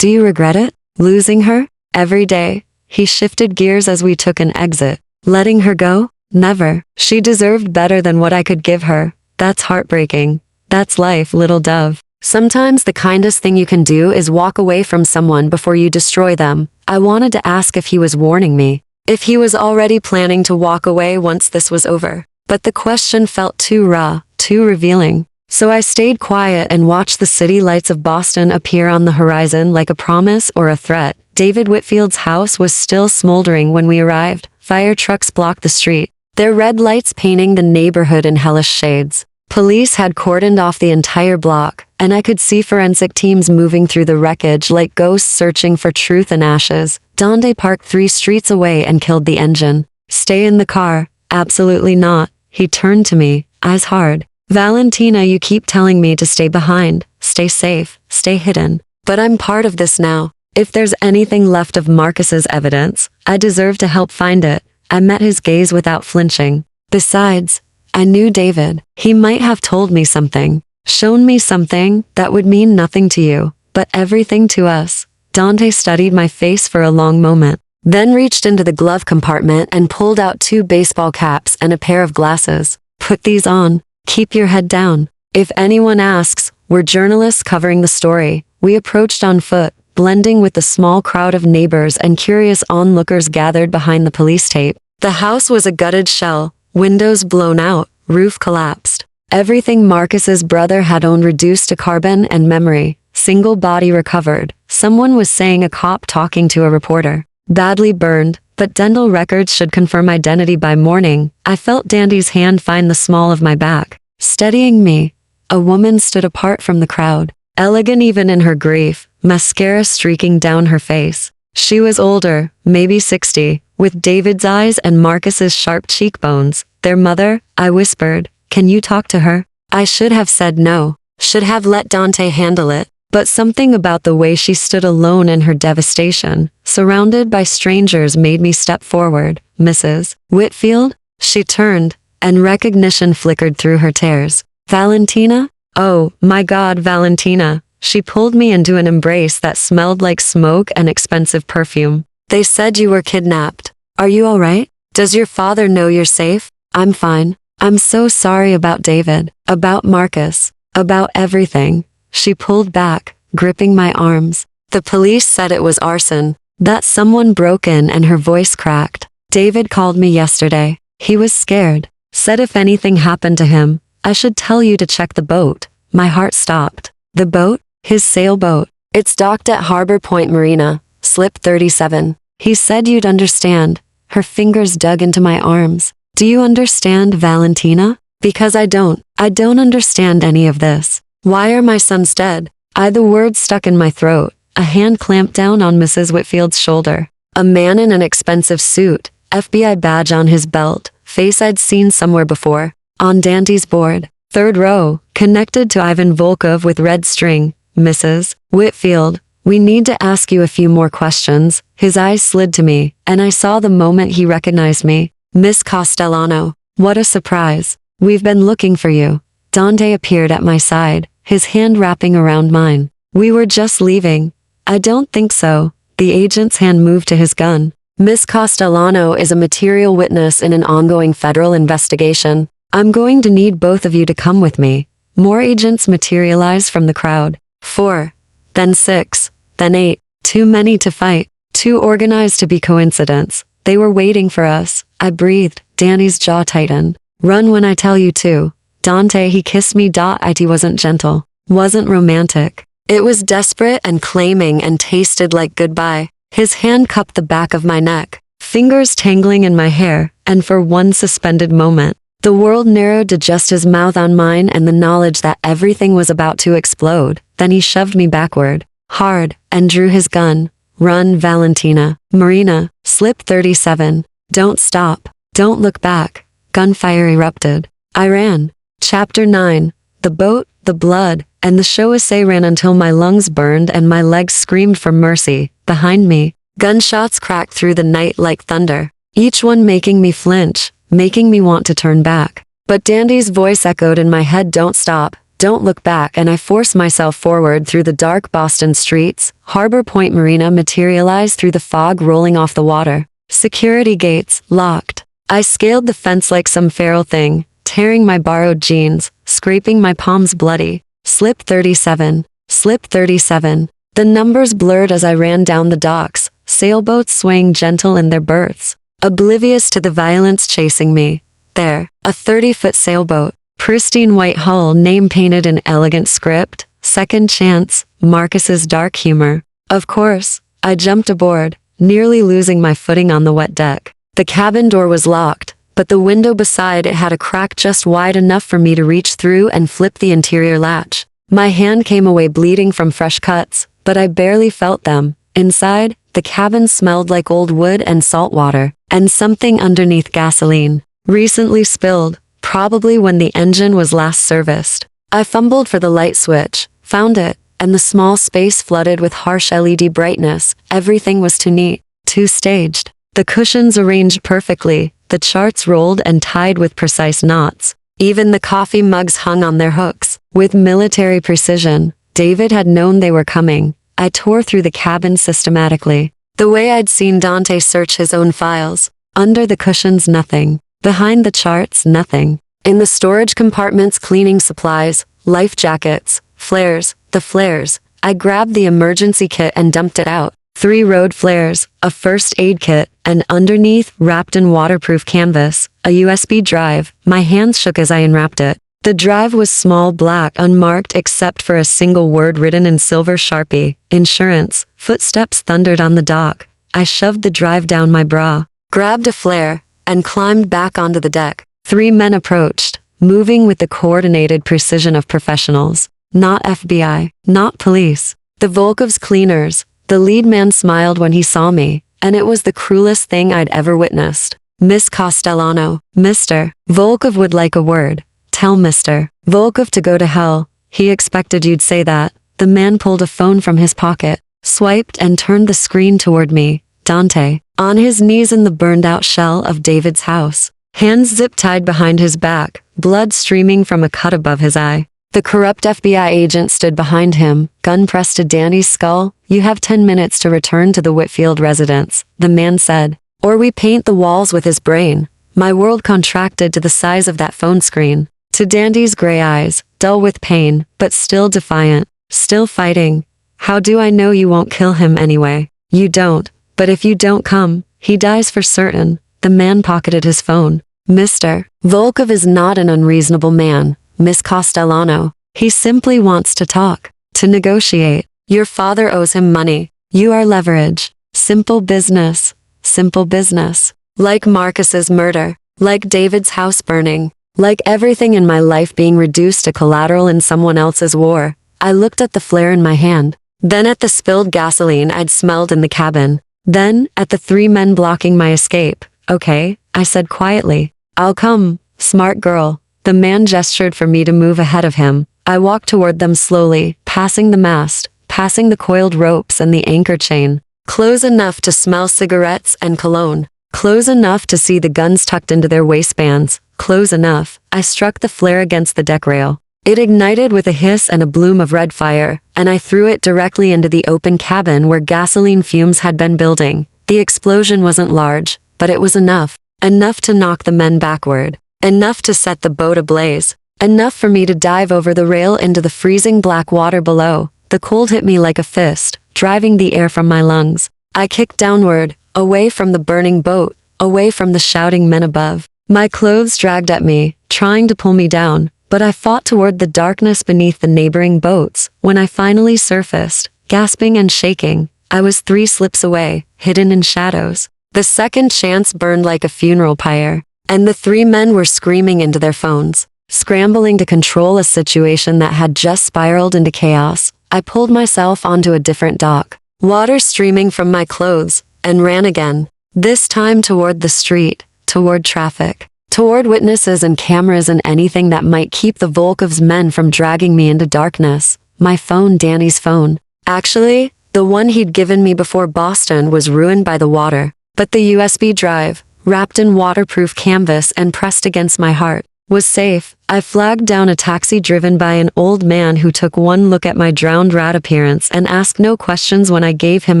A: Do you regret it? Losing her? Every day. He shifted gears as we took an exit. Letting her go? Never. She deserved better than what I could give her. That's heartbreaking. That's life, little dove. Sometimes the kindest thing you can do is walk away from someone before you destroy them. I wanted to ask if he was warning me, if he was already planning to walk away once this was over. But the question felt too raw, too revealing. So I stayed quiet and watched the city lights of Boston appear on the horizon like a promise or a threat. David Whitfield's house was still smoldering when we arrived. Fire trucks blocked the street, their red lights painting the neighborhood in hellish shades. Police had cordoned off the entire block, and I could see forensic teams moving through the wreckage like ghosts searching for truth in ashes. Dante parked 3 streets away and killed the engine. Stay in the car. Absolutely not. He turned to me, eyes hard. Valentina, you keep telling me to stay behind, stay safe, stay hidden. But I'm part of this now. If there's anything left of Marcus's evidence, I deserve to help find it. I met his gaze without flinching. Besides, I knew David. He might have told me something, shown me something that would mean nothing to you, but everything to us. Dante studied my face for a long moment, then reached into the glove compartment and pulled out 2 baseball caps and a pair of glasses. Put these on. Keep your head down. If anyone asks, we're journalists covering the story. We approached on foot, blending with the small crowd of neighbors and curious onlookers gathered behind the police tape. The house was a gutted shell. Windows blown out, roof collapsed. Everything Marcus's brother had owned reduced to carbon and memory. Single body recovered. Someone was saying a cop talking to a reporter. Badly burned, but dental records should confirm identity by morning. I felt Dandy's hand find the small of my back, steadying me. A woman stood apart from the crowd, elegant even in her grief, mascara streaking down her face. She was older, maybe 60, with David's eyes and Marcus's sharp cheekbones. Their mother, I whispered, can you talk to her? I should have said no, should have let Dante handle it, but something about the way she stood alone in her devastation, surrounded by strangers, made me step forward. Mrs. Whitfield? She turned, and recognition flickered through her tears. Valentina? Oh, my God, Valentina. She pulled me into an embrace that smelled like smoke and expensive perfume. They said you were kidnapped. Are you all right? Does your father know you're safe? I'm fine. I'm so sorry about David, about Marcus, about everything. She pulled back, gripping my arms. The police said it was arson, that someone broke in, and her voice cracked. David called me yesterday. He was scared. Said if anything happened to him, I should tell you to check the boat. My heart stopped. The boat? His sailboat. It's docked at Harbor Point Marina, slip 37. He said you'd understand. Her fingers dug into my arms. Do you understand, Valentina? Because I don't. I don't understand any of this. Why are my sons dead? The words stuck in my throat. A hand clamped down on Mrs. Whitfield's shoulder. A man in an expensive suit, FBI badge on his belt, face I'd seen somewhere before. On Dante's board. 3rd row, connected to Ivan Volkov with red string. Mrs. Whitfield, we need to ask you a few more questions. His eyes slid to me, and I saw the moment he recognized me. Miss Castellano. What a surprise. We've been looking for you. Dante appeared at my side, his hand wrapping around mine. We were just leaving. I don't think so. The agent's hand moved to his gun. Miss Castellano is a material witness in an ongoing federal investigation. I'm going to need both of you to come with me. More agents materialized from the crowd. 4, then 6, then 8. Too many to fight. Too organized to be coincidence. They were waiting for us. I breathed. Danny's jaw tightened. Run when I tell you to. Dante, he kissed me. It wasn't gentle. Wasn't romantic. It was desperate and claiming and tasted like goodbye. His hand cupped the back of my neck, fingers tangling in my hair, and for one suspended moment, the world narrowed to just his mouth on mine and the knowledge that everything was about to explode. Then he shoved me backward, hard, and drew his gun. Run, Valentina. Marina, slip 37. Don't stop. Don't look back. Gunfire erupted. I ran. Chapter 9. The boat, the blood, and the show essay ran until my lungs burned and my legs screamed for mercy. Behind me, gunshots cracked through the night like thunder, each one making me flinch, making me want to turn back. But Dandy's voice echoed in my head, don't stop, Don't look back, and I force myself forward through the dark Boston streets. Harbor Point Marina materialized through the fog rolling off the water. Security gates, locked. I scaled the fence like some feral thing, tearing my borrowed jeans, scraping my palms bloody. Slip 37. Slip 37. The numbers blurred as I ran down the docks, sailboats swaying gentle in their berths, oblivious to the violence chasing me. There, a 30-foot sailboat. Pristine white hull, name painted in elegant script, Second Chance, Marcus's dark humor. Of course, I jumped aboard, nearly losing my footing on the wet deck. The cabin door was locked, but the window beside it had a crack just wide enough for me to reach through and flip the interior latch. My hand came away bleeding from fresh cuts, but I barely felt them. Inside, the cabin smelled like old wood and salt water, and something underneath gasoline. Recently spilled. Probably when the engine was last serviced. I fumbled for the light switch, found it, and the small space flooded with harsh LED brightness. Everything was too neat, too staged. The cushions arranged perfectly, the charts rolled and tied with precise knots. Even the coffee mugs hung on their hooks. With military precision, David had known they were coming. I tore through the cabin systematically, the way I'd seen Dante search his own files. Under the cushions, nothing. Behind the charts, nothing. In the storage compartments, cleaning supplies, life jackets, flares, the flares. I grabbed the emergency kit and dumped it out. 3 road flares, a first aid kit, and underneath, wrapped in waterproof canvas, a USB drive. My hands shook as I unwrapped it. The drive was small, black, unmarked except for a single word written in silver Sharpie. Insurance. Footsteps thundered on the dock. I shoved the drive down my bra, grabbed a flare, and climbed back onto the deck. 3 men approached, moving with the coordinated precision of professionals. Not FBI, not police. The Volkov's cleaners. The lead man smiled when he saw me, and it was the cruelest thing I'd ever witnessed. Miss Castellano, Mr. Volkov would like a word. Tell Mr. Volkov to go to hell. He expected you'd say that. The man pulled a phone from his pocket, swiped and turned the screen toward me. Dante, on his knees in the burned-out shell of David's house. Hands zip-tied behind his back, blood streaming from a cut above his eye. The corrupt FBI agent stood behind him, gun pressed to Danny's skull. You have 10 minutes to return to the Whitfield residence, the man said, or we paint the walls with his brain. My world contracted to the size of that phone screen. To Dandy's gray eyes, dull with pain, but still defiant, still fighting. How do I know you won't kill him anyway? You don't. But if you don't come, he dies for certain. The man pocketed his phone. Mr. Volkov is not an unreasonable man, Miss Castellano. He simply wants to talk, to negotiate. Your father owes him money. You are leverage. Simple business. Simple business. Like Marcus's murder. Like David's house burning. Like everything in my life being reduced to collateral in someone else's war. I looked at the flare in my hand. Then at the spilled gasoline I'd smelled in the cabin. Then, at the 3 men blocking my escape. Okay, I said quietly. I'll come, smart girl. The man gestured for me to move ahead of him. I walked toward them slowly, passing the mast, passing the coiled ropes and the anchor chain. Close enough to smell cigarettes and cologne. Close enough to see the guns tucked into their waistbands. Close enough. I struck the flare against the deck rail. It ignited with a hiss and a bloom of red fire, and I threw it directly into the open cabin where gasoline fumes had been building. The explosion wasn't large, but it was enough. Enough to knock the men backward. Enough to set the boat ablaze. Enough for me to dive over the rail into the freezing black water below. The cold hit me like a fist, driving the air from my lungs. I kicked downward, away from the burning boat, away from the shouting men above. My clothes dragged at me, trying to pull me down. But I fought toward the darkness beneath the neighboring boats. When I finally surfaced, gasping and shaking, I was 3 slips away, hidden in shadows. The Second Chance burned like a funeral pyre, and the 3 men were screaming into their phones, scrambling to control a situation that had just spiraled into chaos. I pulled myself onto a different dock, water streaming from my clothes, and ran again, this time toward the street, toward traffic. Toward witnesses and cameras and anything that might keep the Volkov's men from dragging me into darkness. My phone, Danny's phone. Actually, the one he'd given me before Boston was ruined by the water. But the USB drive, wrapped in waterproof canvas and pressed against my heart, was safe. I flagged down a taxi driven by an old man who took one look at my drowned rat appearance and asked no questions when I gave him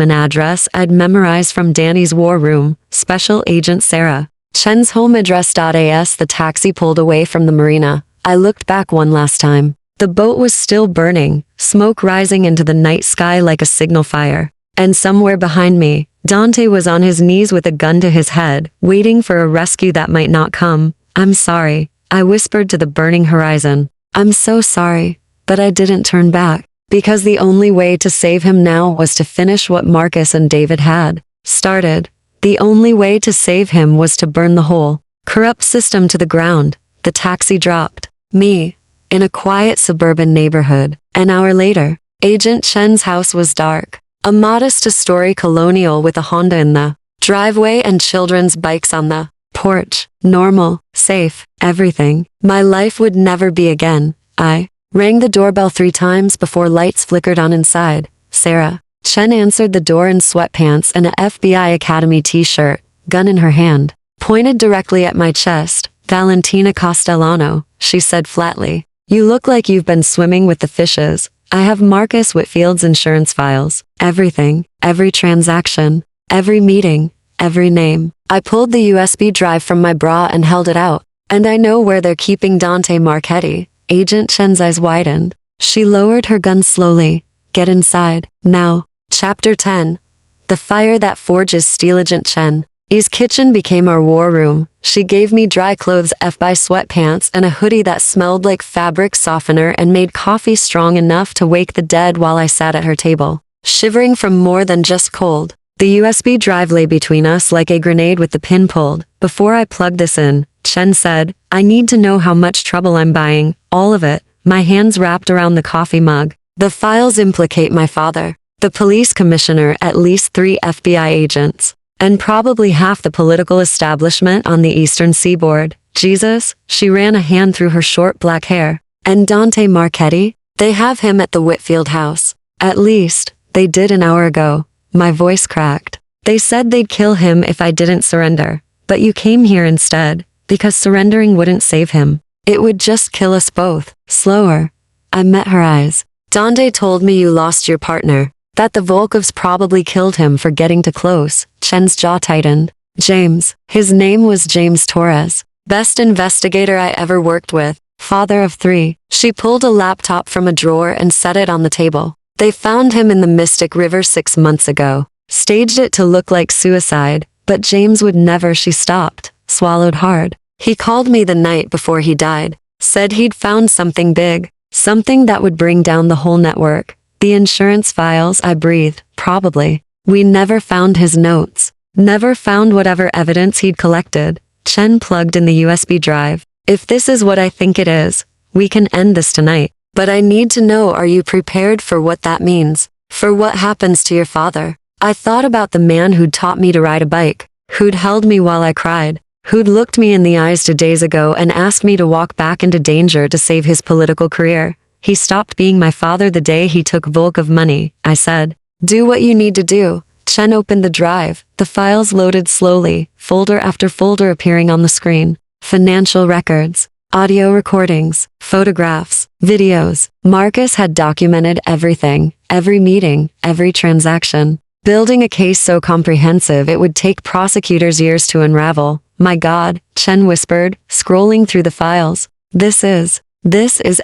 A: an address I'd memorized from Danny's war room, Special Agent Sarah. Chen's home address. As the taxi pulled away from the marina, I looked back one last time. The boat was still burning, smoke rising into the night sky like a signal fire. And somewhere behind me, Dante was on his knees with a gun to his head, waiting for a rescue that might not come. "I'm sorry," I whispered to the burning horizon. "I'm so sorry." But I didn't turn back, because the only way to save him now was to finish what Marcus and David had started. The only way to save him was to burn the whole corrupt system to the ground. The taxi dropped me in a quiet suburban neighborhood. An hour later, Agent Chen's house was dark. A modest two-story colonial with a Honda in the driveway and children's bikes on the porch. Normal, safe, everything my life would never be again. I rang the doorbell 3 times before lights flickered on inside. "Sarah." Chen answered the door in sweatpants and a FBI Academy t-shirt, gun in her hand, pointed directly at my chest. "Valentina Castellano," she said flatly. "You look like you've been swimming with the fishes. I have Marcus Whitfield's insurance files. Everything, every transaction, every meeting, every name." I pulled the USB drive from my bra and held it out. "And I know where they're keeping Dante Marchetti." Agent Chen's eyes widened. She lowered her gun slowly. "Get inside, now." Chapter 10. The Fire That Forges Steel. Agent Chen's kitchen became our war room. She gave me dry clothes, FBI sweatpants, and a hoodie that smelled like fabric softener and made coffee strong enough to wake the dead while I sat at her table, shivering from more than just cold. The USB drive lay between us like a grenade with the pin pulled. "Before I plug this in," Chen said, "I need to know how much trouble I'm buying. All of it." My hands wrapped around the coffee mug. "The files implicate my father, the police commissioner, at least 3 FBI agents, and probably half the political establishment on the eastern seaboard." "Jesus," she ran a hand through her short black hair. "And Dante Marchetti? They have him at the Whitfield house. At least, they did an hour ago." My voice cracked. "They said they'd kill him if I didn't surrender. But you came here instead, because surrendering wouldn't save him. It would just kill us both." Slower. I met her eyes. "Dante told me you lost your partner, that the Volkovs probably killed him for getting too close." Chen's jaw tightened. "James. His name was James Torres. Best investigator I ever worked with. Father of 3. She pulled a laptop from a drawer and set it on the table. "They found him in the Mystic River 6 months ago. Staged it to look like suicide, but James would never." She stopped, swallowed hard. "He called me the night before he died. Said he'd found something big. Something that would bring down the whole network." "The insurance files." I breathed. "Probably. We never found his notes. Never found whatever evidence he'd collected." Chen plugged in the USB drive. "If this is what I think it is, we can end this tonight. But I need to know, are you prepared for what that means? For what happens to your father?" I thought about the man who'd taught me to ride a bike, who'd held me while I cried, who'd looked me in the eyes 2 days ago and asked me to walk back into danger to save his political career. "He stopped being my father the day he took Volkov money," I said. "Do what you need to do." Chen opened the drive. The files loaded slowly, folder after folder appearing on the screen. Financial records, audio recordings, photographs, videos. Marcus had documented everything, every meeting, every transaction. Building a case so comprehensive it would take prosecutors years to unravel. "My God," Chen whispered, scrolling through the files. This is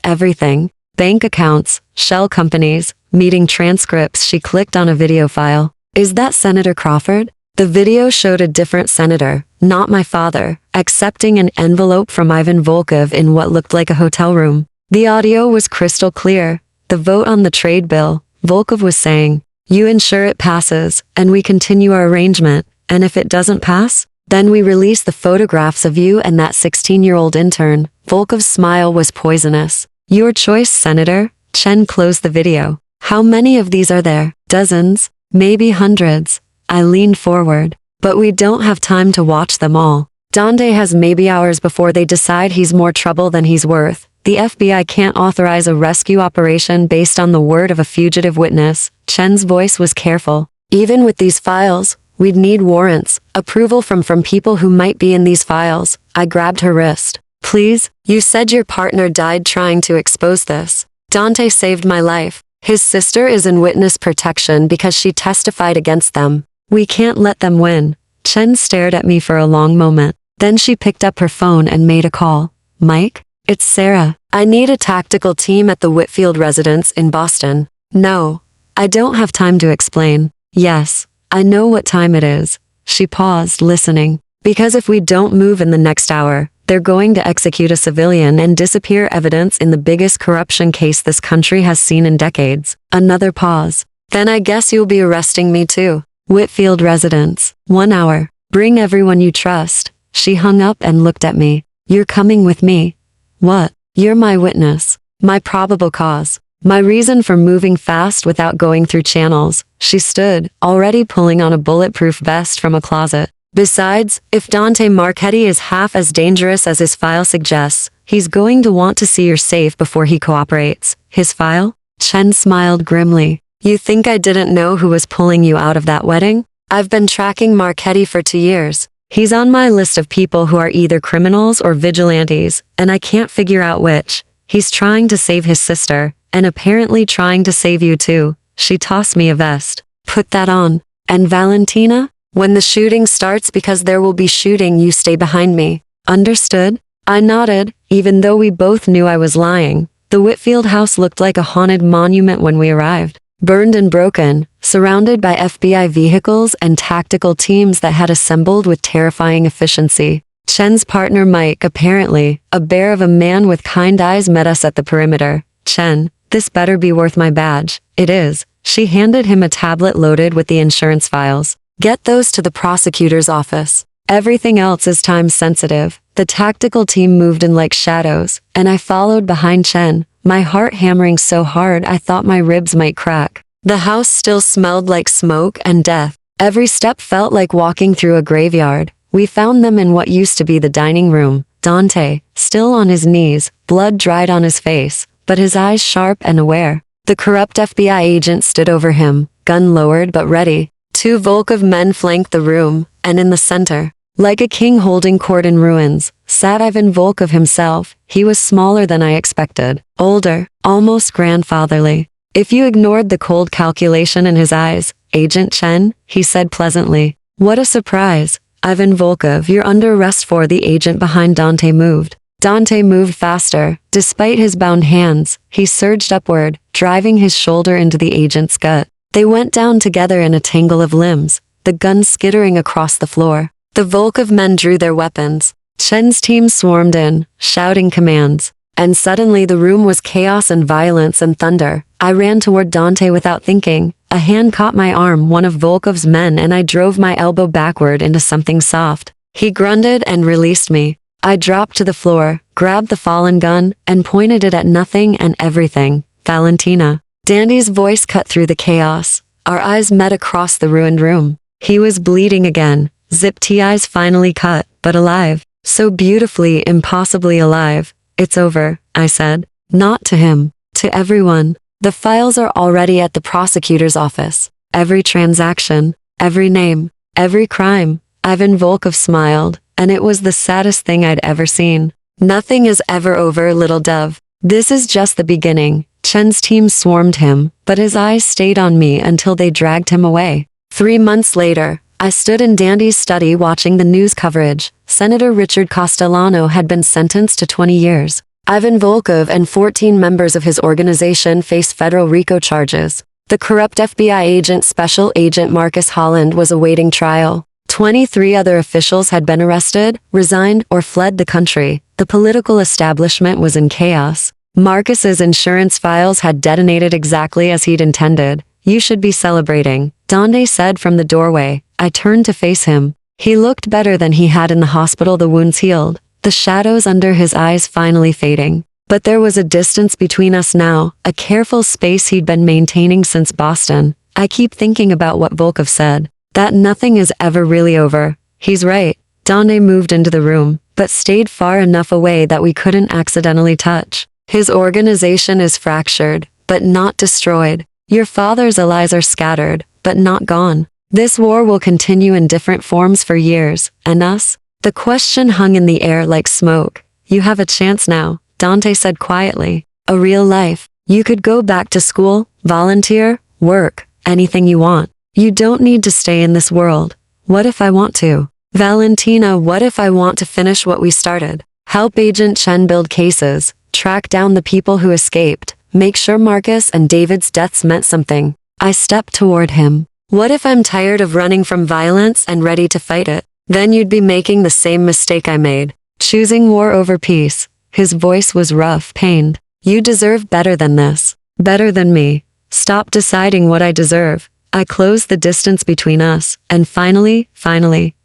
A: everything. Bank accounts, shell companies, meeting transcripts." She clicked on a video file. "Is that Senator Crawford?" The video showed a different senator, not my father, accepting an envelope from Ivan Volkov in what looked like a hotel room. The audio was crystal clear. "The vote on the trade bill," Volkov was saying. "You ensure it passes, and we continue our arrangement. And if it doesn't pass, then we release the photographs of you and that 16-year-old intern." Volkov's smile was poisonous. "Your choice, Senator." Chen closed the video. "How many of these are there? Dozens? Maybe hundreds." I leaned forward. "But we don't have time to watch them all. Dante has maybe hours before they decide he's more trouble than he's worth. The FBI can't authorize a rescue operation based on the word of a fugitive witness." Chen's voice was careful. "Even with these files, we'd need warrants, approval from people who might be in these files." I grabbed her wrist. Please, you said your partner died trying to expose this. Dante saved my life. His sister is in witness protection because she testified against them. We can't let them win. Chen stared at me for a long moment. Then she picked up her phone and made a call. Mike? It's Sarah. I need a tactical team at the Whitfield residence in Boston. No. I don't have time to explain. Yes. I know what time it is. She paused, listening. Because if we don't move in the next hour, they're going to execute a civilian and disappear evidence in the biggest corruption case this country has seen in decades. Another pause. Then I guess you'll be arresting me too. Whitfield residence. 1 hour. Bring everyone you trust. She hung up and looked at me. You're coming with me. What? You're my witness. My probable cause. My reason for moving fast without going through channels. She stood, already pulling on a bulletproof vest from a closet. Besides, if Dante Marchetti is half as dangerous as his file suggests, he's going to want to see you're safe before he cooperates. His file? Chen smiled grimly. You think I didn't know who was pulling you out of that wedding? I've been tracking Marchetti for 2 years. He's on my list of people who are either criminals or vigilantes, and I can't figure out which. He's trying to save his sister, and apparently trying to save you too. She tossed me a vest. Put that on. And Valentina? When the shooting starts, because there will be shooting, you stay behind me. Understood? I nodded, even though we both knew I was lying. The Whitfield house looked like a haunted monument when we arrived. Burned and broken, surrounded by FBI vehicles and tactical teams that had assembled with terrifying efficiency. Chen's partner Mike, apparently, a bear of a man with kind eyes, met us at the perimeter. Chen, this better be worth my badge. It is. She handed him a tablet loaded with the insurance files. Get those to the prosecutor's office. Everything else is time sensitive. The tactical team moved in like shadows, and I followed behind Chen, my heart hammering so hard I thought my ribs might crack. The house still smelled like smoke and death. Every step felt like walking through a graveyard. We found them in what used to be the dining room. Dante, still on his knees, blood dried on his face, but his eyes sharp and aware. The corrupt FBI agent stood over him, gun lowered but ready. 2 Volkov men flanked the room, and in the center, like a king holding court in ruins, sat Ivan Volkov himself. He was smaller than I expected, older, almost grandfatherly. If you ignored the cold calculation in his eyes, Agent Chen, he said pleasantly. What a surprise. Ivan Volkov, you're under arrest for. The agent behind Dante moved. Dante moved faster. Despite his bound hands, he surged upward, driving his shoulder into the agent's gut. They went down together in a tangle of limbs, the gun skittering across the floor. The Volkov men drew their weapons. Chen's team swarmed in, shouting commands. And suddenly the room was chaos and violence and thunder. I ran toward Dante without thinking. A hand caught my arm, one of Volkov's men, and I drove my elbow backward into something soft. He grunted and released me. I dropped to the floor, grabbed the fallen gun, and pointed it at nothing and everything. Valentina. Dandy's voice cut through the chaos. Our eyes met across the ruined room. He was bleeding again. Zipped eyes finally cut, but alive. So beautifully, impossibly alive. It's over, I said. Not to him. To everyone. The files are already at the prosecutor's office. Every transaction. Every name. Every crime. Ivan Volkov smiled, and it was the saddest thing I'd ever seen. Nothing is ever over, little dove. This is just the beginning. Chen's team swarmed him, but his eyes stayed on me until they dragged him away. 3 months later, I stood in Dandy's study watching the news coverage. Senator Richard Castellano had been sentenced to 20 years. Ivan Volkov and 14 members of his organization faced federal RICO charges. The corrupt FBI agent Special Agent Marcus Holland was awaiting trial. 23 other officials had been arrested, resigned, or fled the country. The political establishment was in chaos. Marcus's insurance files had detonated exactly as he'd intended. You should be celebrating, Dante said from the doorway. I turned to face him. He looked better than he had in the hospital. The wounds healed, the shadows under his eyes finally fading. But there was a distance between us now, a careful space he'd been maintaining since Boston. I keep thinking about what Volkov said, that nothing is ever really over. He's right. Dante moved into the room, but stayed far enough away that we couldn't accidentally touch. His organization is fractured, but not destroyed. Your father's allies are scattered, but not gone. This war will continue in different forms for years, and us? The question hung in the air like smoke. You have a chance now, Dante said quietly. A real life. You could go back to school, volunteer, work, anything you want. You don't need to stay in this world. What if I want to? Valentina, what if I want to finish what we started? Help Agent Chen build cases, track down the people who escaped, make sure Marcus and David's deaths meant something. I stepped toward him. What if I'm tired of running from violence and ready to fight it? Then you'd be making the same mistake I made, choosing war over peace. His voice was rough, pained. You deserve better than this. Better than me. Stop deciding what I deserve. I closed the distance between us, and finally,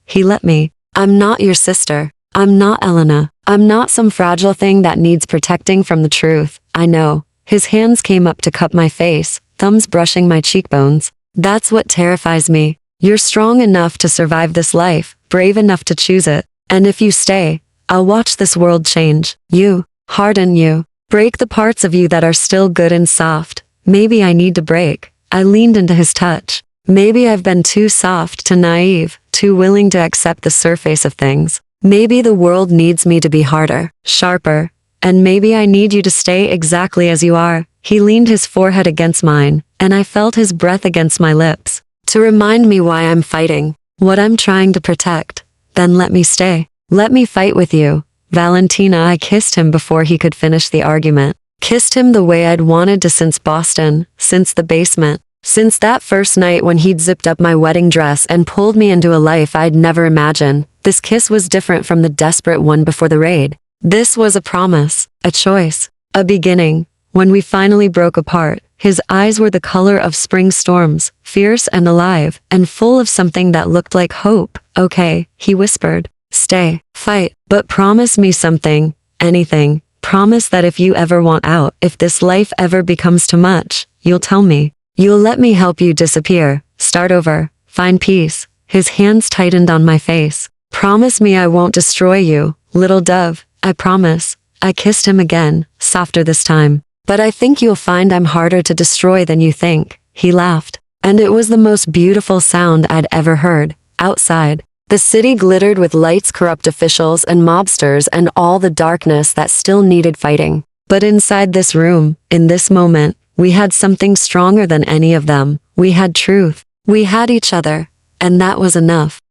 A: he let me. I'm not your sister. I'm not Elena. I'm not some fragile thing that needs protecting from the truth. I know. His hands came up to cup my face, thumbs brushing my cheekbones. That's what terrifies me. You're strong enough to survive this life, brave enough to choose it. And if you stay, I'll watch this world change. You, harden you, break the parts of you that are still good and soft. Maybe I need to break. I leaned into his touch. Maybe I've been too soft, too naive, too willing to accept the surface of things. Maybe the world needs me to be harder, sharper, and maybe I need you to stay exactly as you are. He leaned his forehead against mine, and I felt his breath against my lips, to remind me why I'm fighting, what I'm trying to protect. Then let me stay. Let me fight with you. Valentina, I kissed him before he could finish the argument. Kissed him the way I'd wanted to since Boston, since the basement, since that first night when he'd zipped up my wedding dress and pulled me into a life I'd never imagined. This kiss was different from the desperate one before the raid. This was a promise, a choice, a beginning. When we finally broke apart, his eyes were the color of spring storms, fierce and alive, and full of something that looked like hope. Okay, he whispered. Stay, fight, but promise me something, anything. Promise that if you ever want out, if this life ever becomes too much, you'll tell me. You'll let me help you disappear, start over, find peace. His hands tightened on my face. Promise me I won't destroy you, little dove. I promise. I kissed him again, softer this time. But I think you'll find I'm harder to destroy than you think. He laughed. And it was the most beautiful sound I'd ever heard. Outside, the city glittered with lights, corrupt officials and mobsters, and all the darkness that still needed fighting. But inside this room, in this moment, we had something stronger than any of them. We had truth. We had each other. And that was enough.